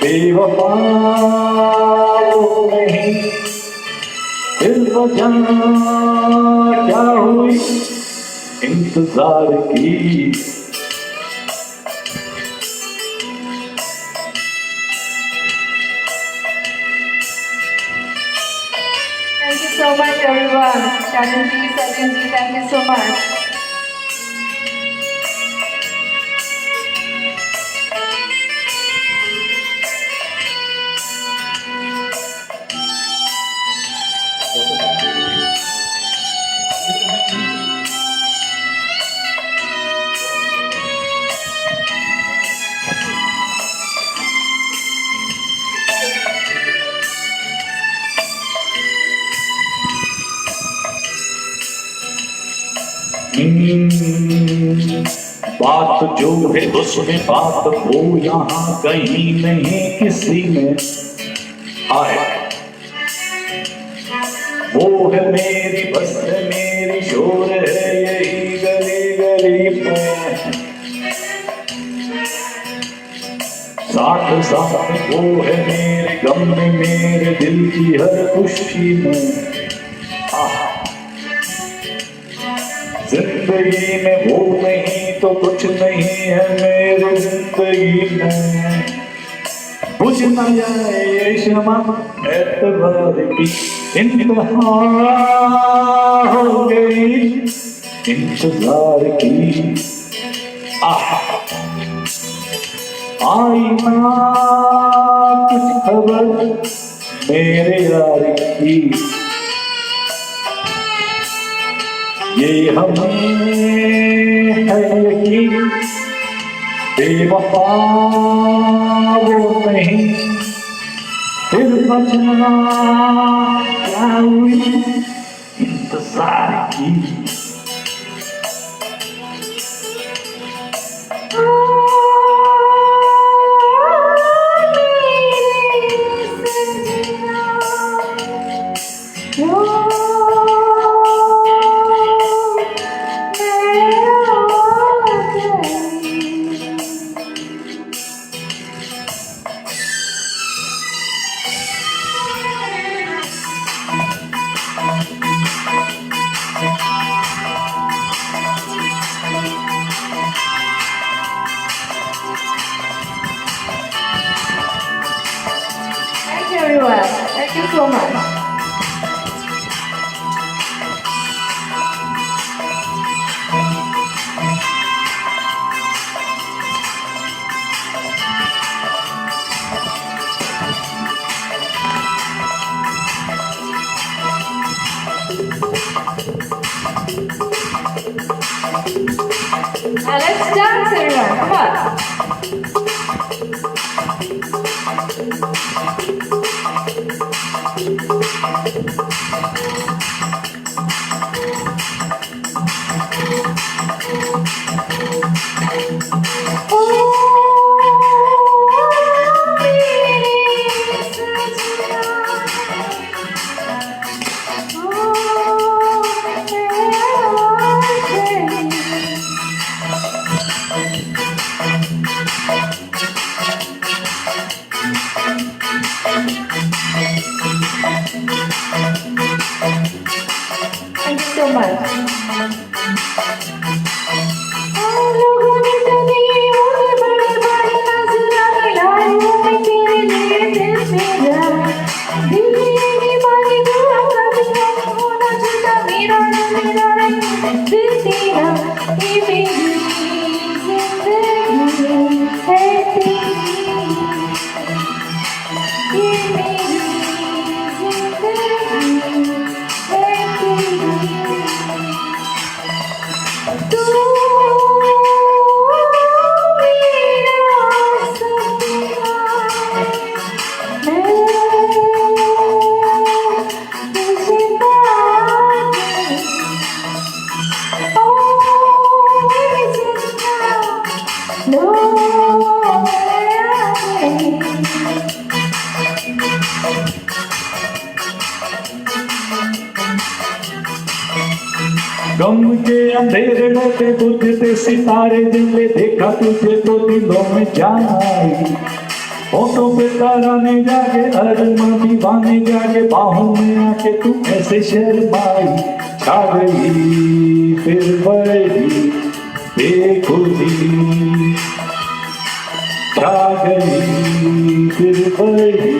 बेवफा वो नहीं, फिर वजह क्या हुई इंतजार की। Thank you so much, everyone. Karan ji, Sajjan ji, thank you so much. बात जो है उसमें बात हो यहाँ कहीं नहीं किसी में आए। वो है मेरी बस है मेरी शोर है यही गली गली में। साथ साथ वो है मेरे गम में मेरे दिल की हर खुशी में। जिंदगी में वो नहीं तो कुछ नहीं है मेरी जिंदगी में। बुझ न जाए ये शमा एतबार की इंतहा हो गई इंतजार की। आई ना कुछ खबर मेरे यार की। ये हमें है यकीन बेवफा वो नहीं, फिर बचना क्या हुई इंतजार की। Thank you, everyone. Thank you so much. Now let's dance, everyone. Come on. Thank you so much. गम के अंधेरे में थे बुझते सितारे जिनने देखा तुझे तो दिलों में जान आई। होठों पे ताराने जाके अरमा दीवाने जाके बाहों में आके तू ऐसे शर्माई छा गई फिर बड़ी बेखुदी छा गई फिर बड़ी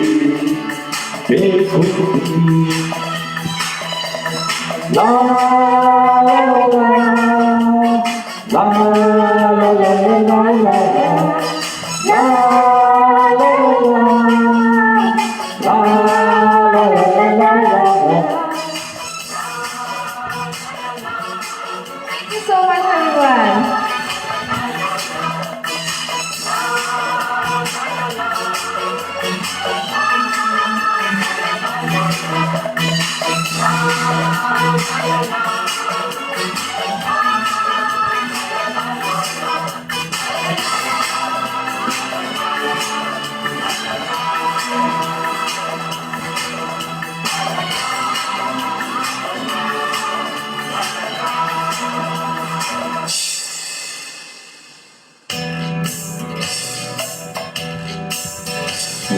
बेखुदी ला ला ला ला ला ला ला Thank you so much, everyone.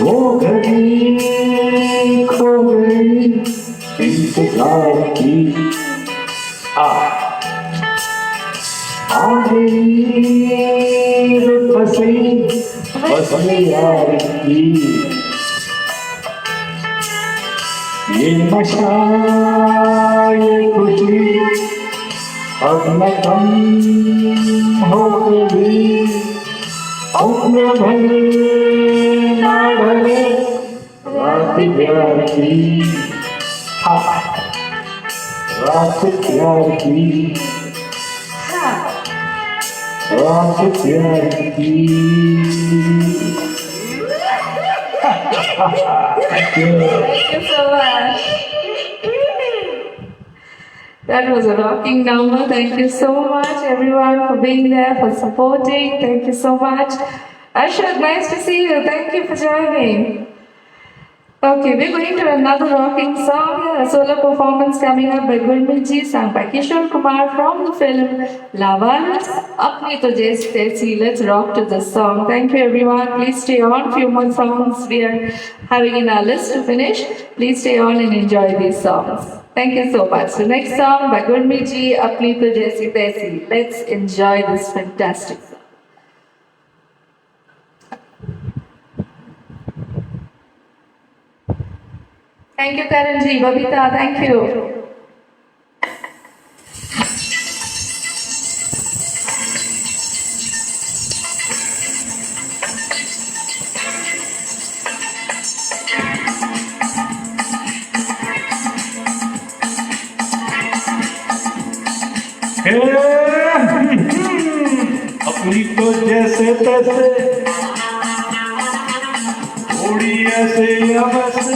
वो घड़ी खो गई इंतजार की आ गई फंसी बस यार की ये नशा ये खुशी अब न कम हो गई उम्र भर ना ढले रात प्यार की रात प्यार की रात प्यार की Thank you so much. That was a rocking number. Thank you so much, everyone, for being there, for supporting. Thank you so much. Ashad, nice to see you. Thank you for joining. Okay, we're going to another rocking song. A solo performance coming up by Gulmeet Ji, sung by Kishore Kumar from the film Lavalas. Apni to Jaisi. Let's rock to this song. Thank you, everyone. Please stay on. Few more songs we are having in our list to finish. Please stay on and enjoy these songs. Thank you so much. The next song by Gulmeet Ji, Apni to Jaisi Taisi. Let's enjoy this fantastic song. Thank you, Karan Ji. Babita, thank you. अपनी तो जैसे तैसे थोड़ी ऐसे या वैसे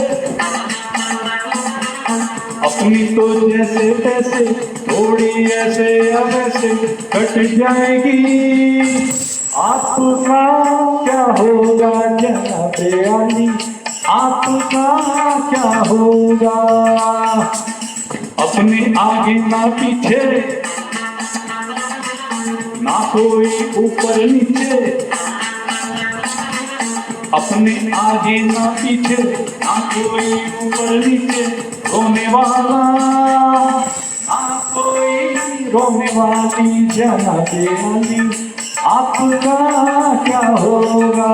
अपनी तो जैसे तैसे थोड़ी ऐसे या वैसे कट जाएगी आपका क्या होगा जनाबे आली आपका क्या होगा अपने आगे ना पीछे ना कोई ऊपर नीचे अपने आगे ना पीछे ना कोई ऊपर नीचे रोने वाला ना कोई रोने वाली जनाबे आली आपका क्या होगा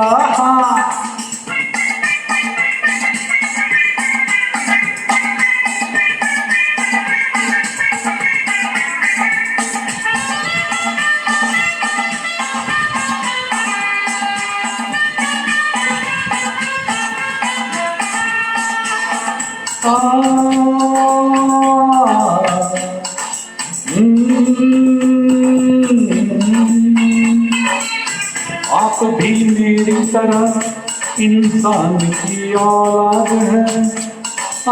आप भी मेरी तरह इंसान की औलाद है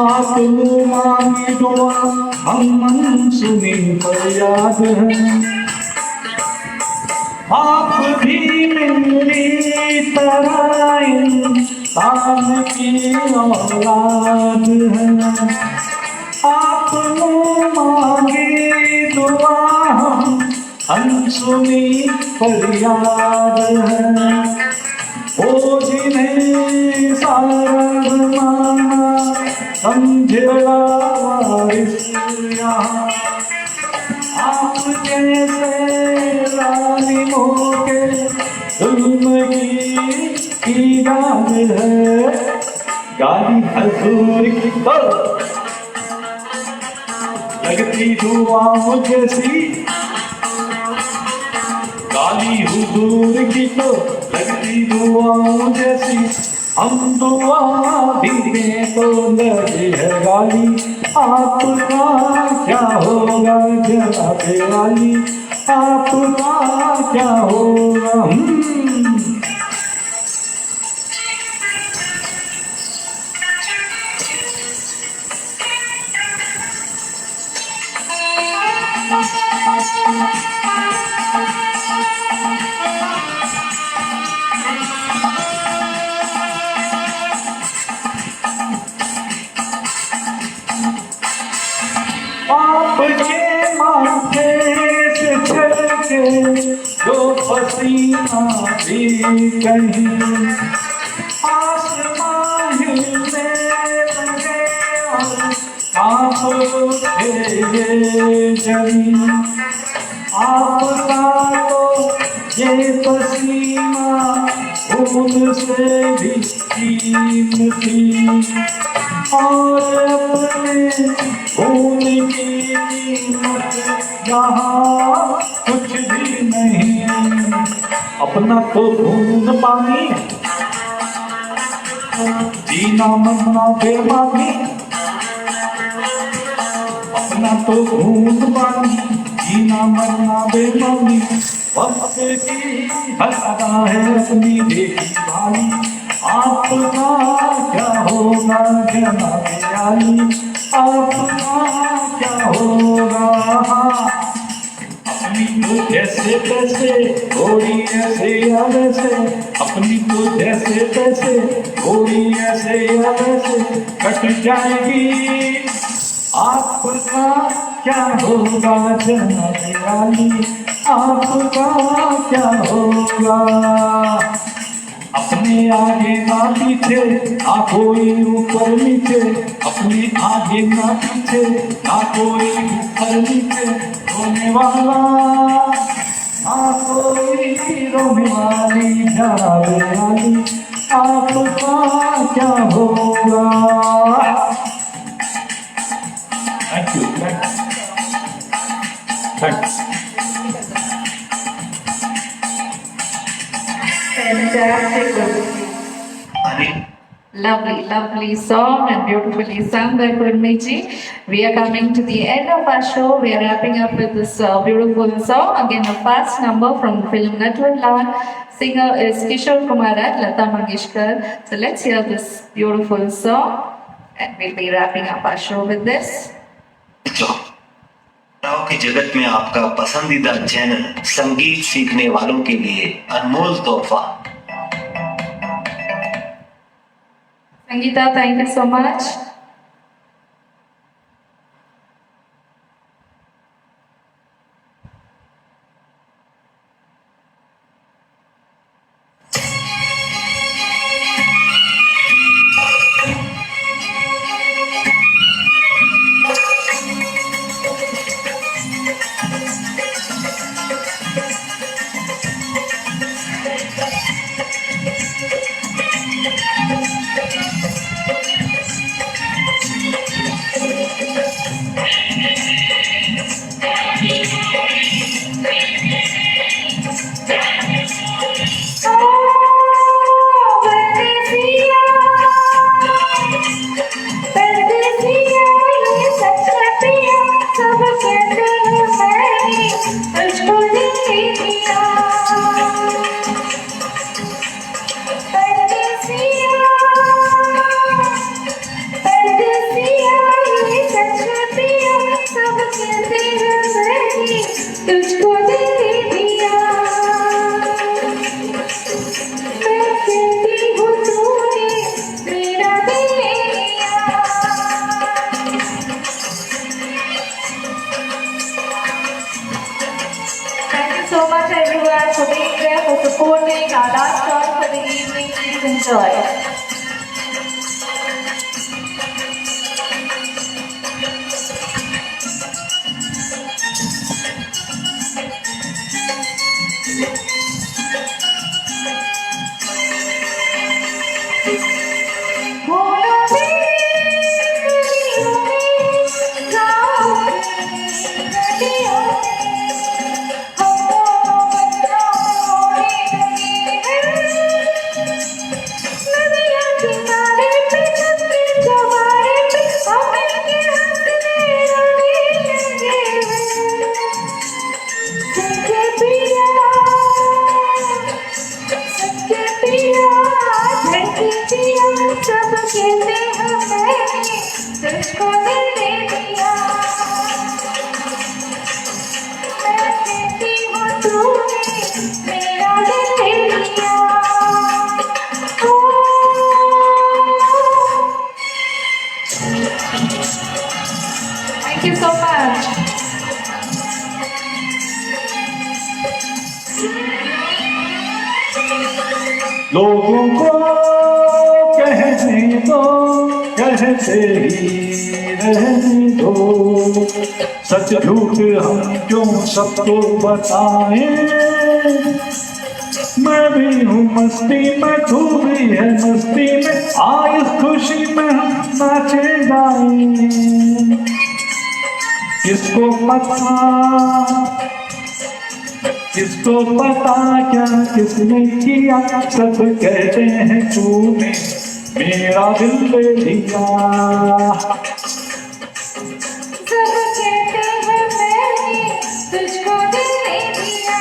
आप मांगी दुआ हम सुनी फरियाद है आप भी मेरी तरह इंसान की औलाद है आप मांगी दुआ हम सुनी फरियाद है ओ जिन्हें सारा जमाना समझेगा वारिस यहाँ, आप जैसे जालिमों के जुल्म की गाल है, गाली हजूर की तो लगती दुआओं जैसी, गाली हुजूर की तो लगती दुआओं जैसी, हम दुआ भी दें तो लगे है गाली, आपका क्या होगा जनाबे वाली, आपका क्या होगा। आपके माथे से छलके जो पसीना भी कहीं, आसमान हिलने लगे और आप ये जमीन, आपका तो ये पसीना खून से भी कीमती, और अपने खून की कीमत यहाँ कुछ भी नहीं, अपना तो खून पानी, जीना मरना बेमानी, अपना तो खून पानी, जीना मरना बेमानी, वक्त की हसना है अपनी देखी भाली, आपका क्या होगा जनाबे आली, आपका क्या होगा। अपनी तो जैसे तैसे घोड़ी ऐसे या वैसे, अपनी तो जैसे तैसे घोड़ी ऐसे या वैसे कट जाएगी, आपका क्या होगा जनाबे आली, आपका क्या होगा। अपने आगे ना पीछे ना कोई ऊपर नीचे, अपने आगे ना पीछे ना कोई ऊपर नीचे, रोने वाला ना कोई रोने वाली, जनाबे वाली आपका क्या होगा। Thank you, thanks. Fantastic. Lovely, lovely song and beautifully sung by Purnmiji. We are coming to the end of our show. We are wrapping up with this beautiful song. Again, a fast number from the film Natwan Lan. Singer is Kishore Kumar and Lata Mangeshkar. So let's hear this beautiful song and we'll be wrapping up our show with this. Rao के जगत में आपका पसंदीदा channel संगीत सीखने वालों के लिए अनमोल तोहफा। Sangeeta, thank you so much. So much everyone for being there, for supporting our last song for the evening. Please enjoy. सब कहते हैं तुझको दिल दे दिया, मैं कहती हूँ तूने मेरा दिल ले लिया। Thank you so much. लोगों को कहने दो, कहते ही रहने दो, सच झूठ हम क्यों सबको बताएं। मैं भी हूँ मस्ती में, तू भी है मस्ती में, आज इस खुशी में हम नाचे गाएं। किसको पता क्या किसने किया, सब कहते हैं तूने मेरा दिल ले लिया। सब कहते हैं मैंने तुझको दिल ले दिया।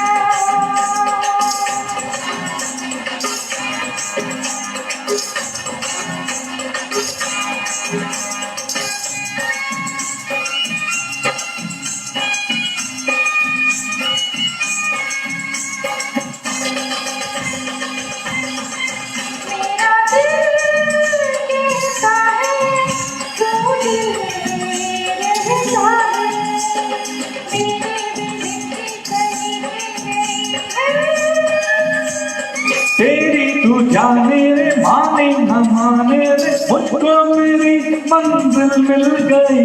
तेरी तू जाने रे, माने न माने रे, मुझको मेरी मंजिल मिल गई।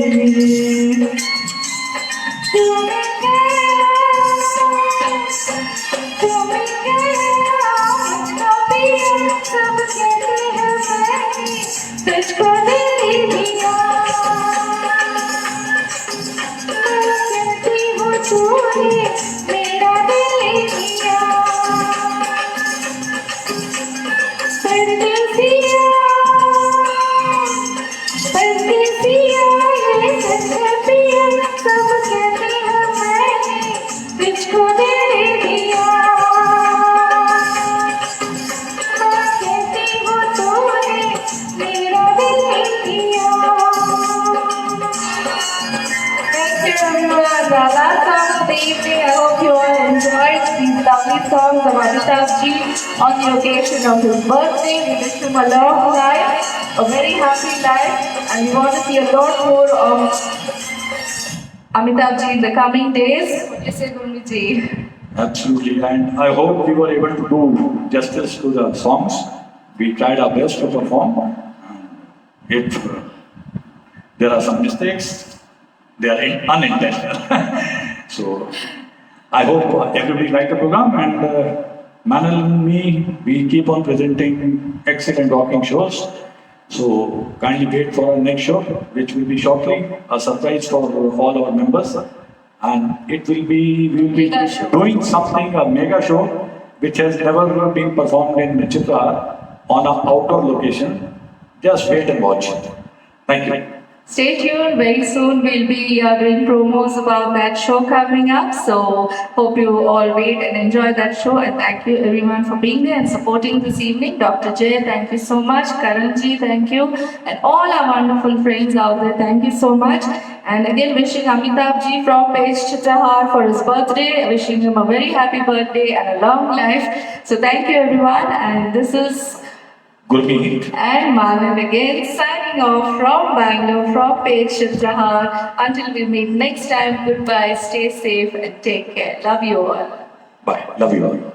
सब कहते हैं मैंने तुझको दिल ले लिया, मैं कहती हूँ तूने मेरा दिल ले लिया। परदेसिया ये सच है पिया, सब कहते हैं मैंने तुझको दिल ले लिया, मैं कहती हूँ तूने मेरा दिल ले लिया। Thank you everyone. The last song of the evening. I hope you all enjoyed these lovely songs of Amitabh Ji on the occasion of his birthday. We wish him a long life, a very happy life, and we want to see a lot more of Amitabh Ji in the coming days. What do you say, Gurmeet Ji? Absolutely, and I hope we were able to do justice to the songs. We tried our best to perform. If there are some mistakes, they are unintentional. So I hope everybody liked the program, and Manal and me, we keep on presenting excellent rocking shows. So kindly wait for our next show, which will be shortly, a surprise for all our members. And it will be, we will be Mega show. doing something, a mega show, which has never been performed in Chitra on an outdoor location. Just wait and watch. Thank you. Stay tuned. Very soon we'll be doing promos about that show coming up. So hope you all wait and enjoy that show. And thank you everyone for being there and supporting this evening. Dr. Jay, thank you so much. Karan ji, thank you. And all our wonderful friends out there, thank you so much. And again, wishing Amitabh ji from Page Chitrahar for his birthday. Wishing him a very happy birthday and a long life. So thank you everyone. And this is Gurmeet. and Manan again signing off from Bangalore, from Page Chitrahar. Until we meet next time, goodbye, stay safe and take care. Love you all. Bye. Love you all.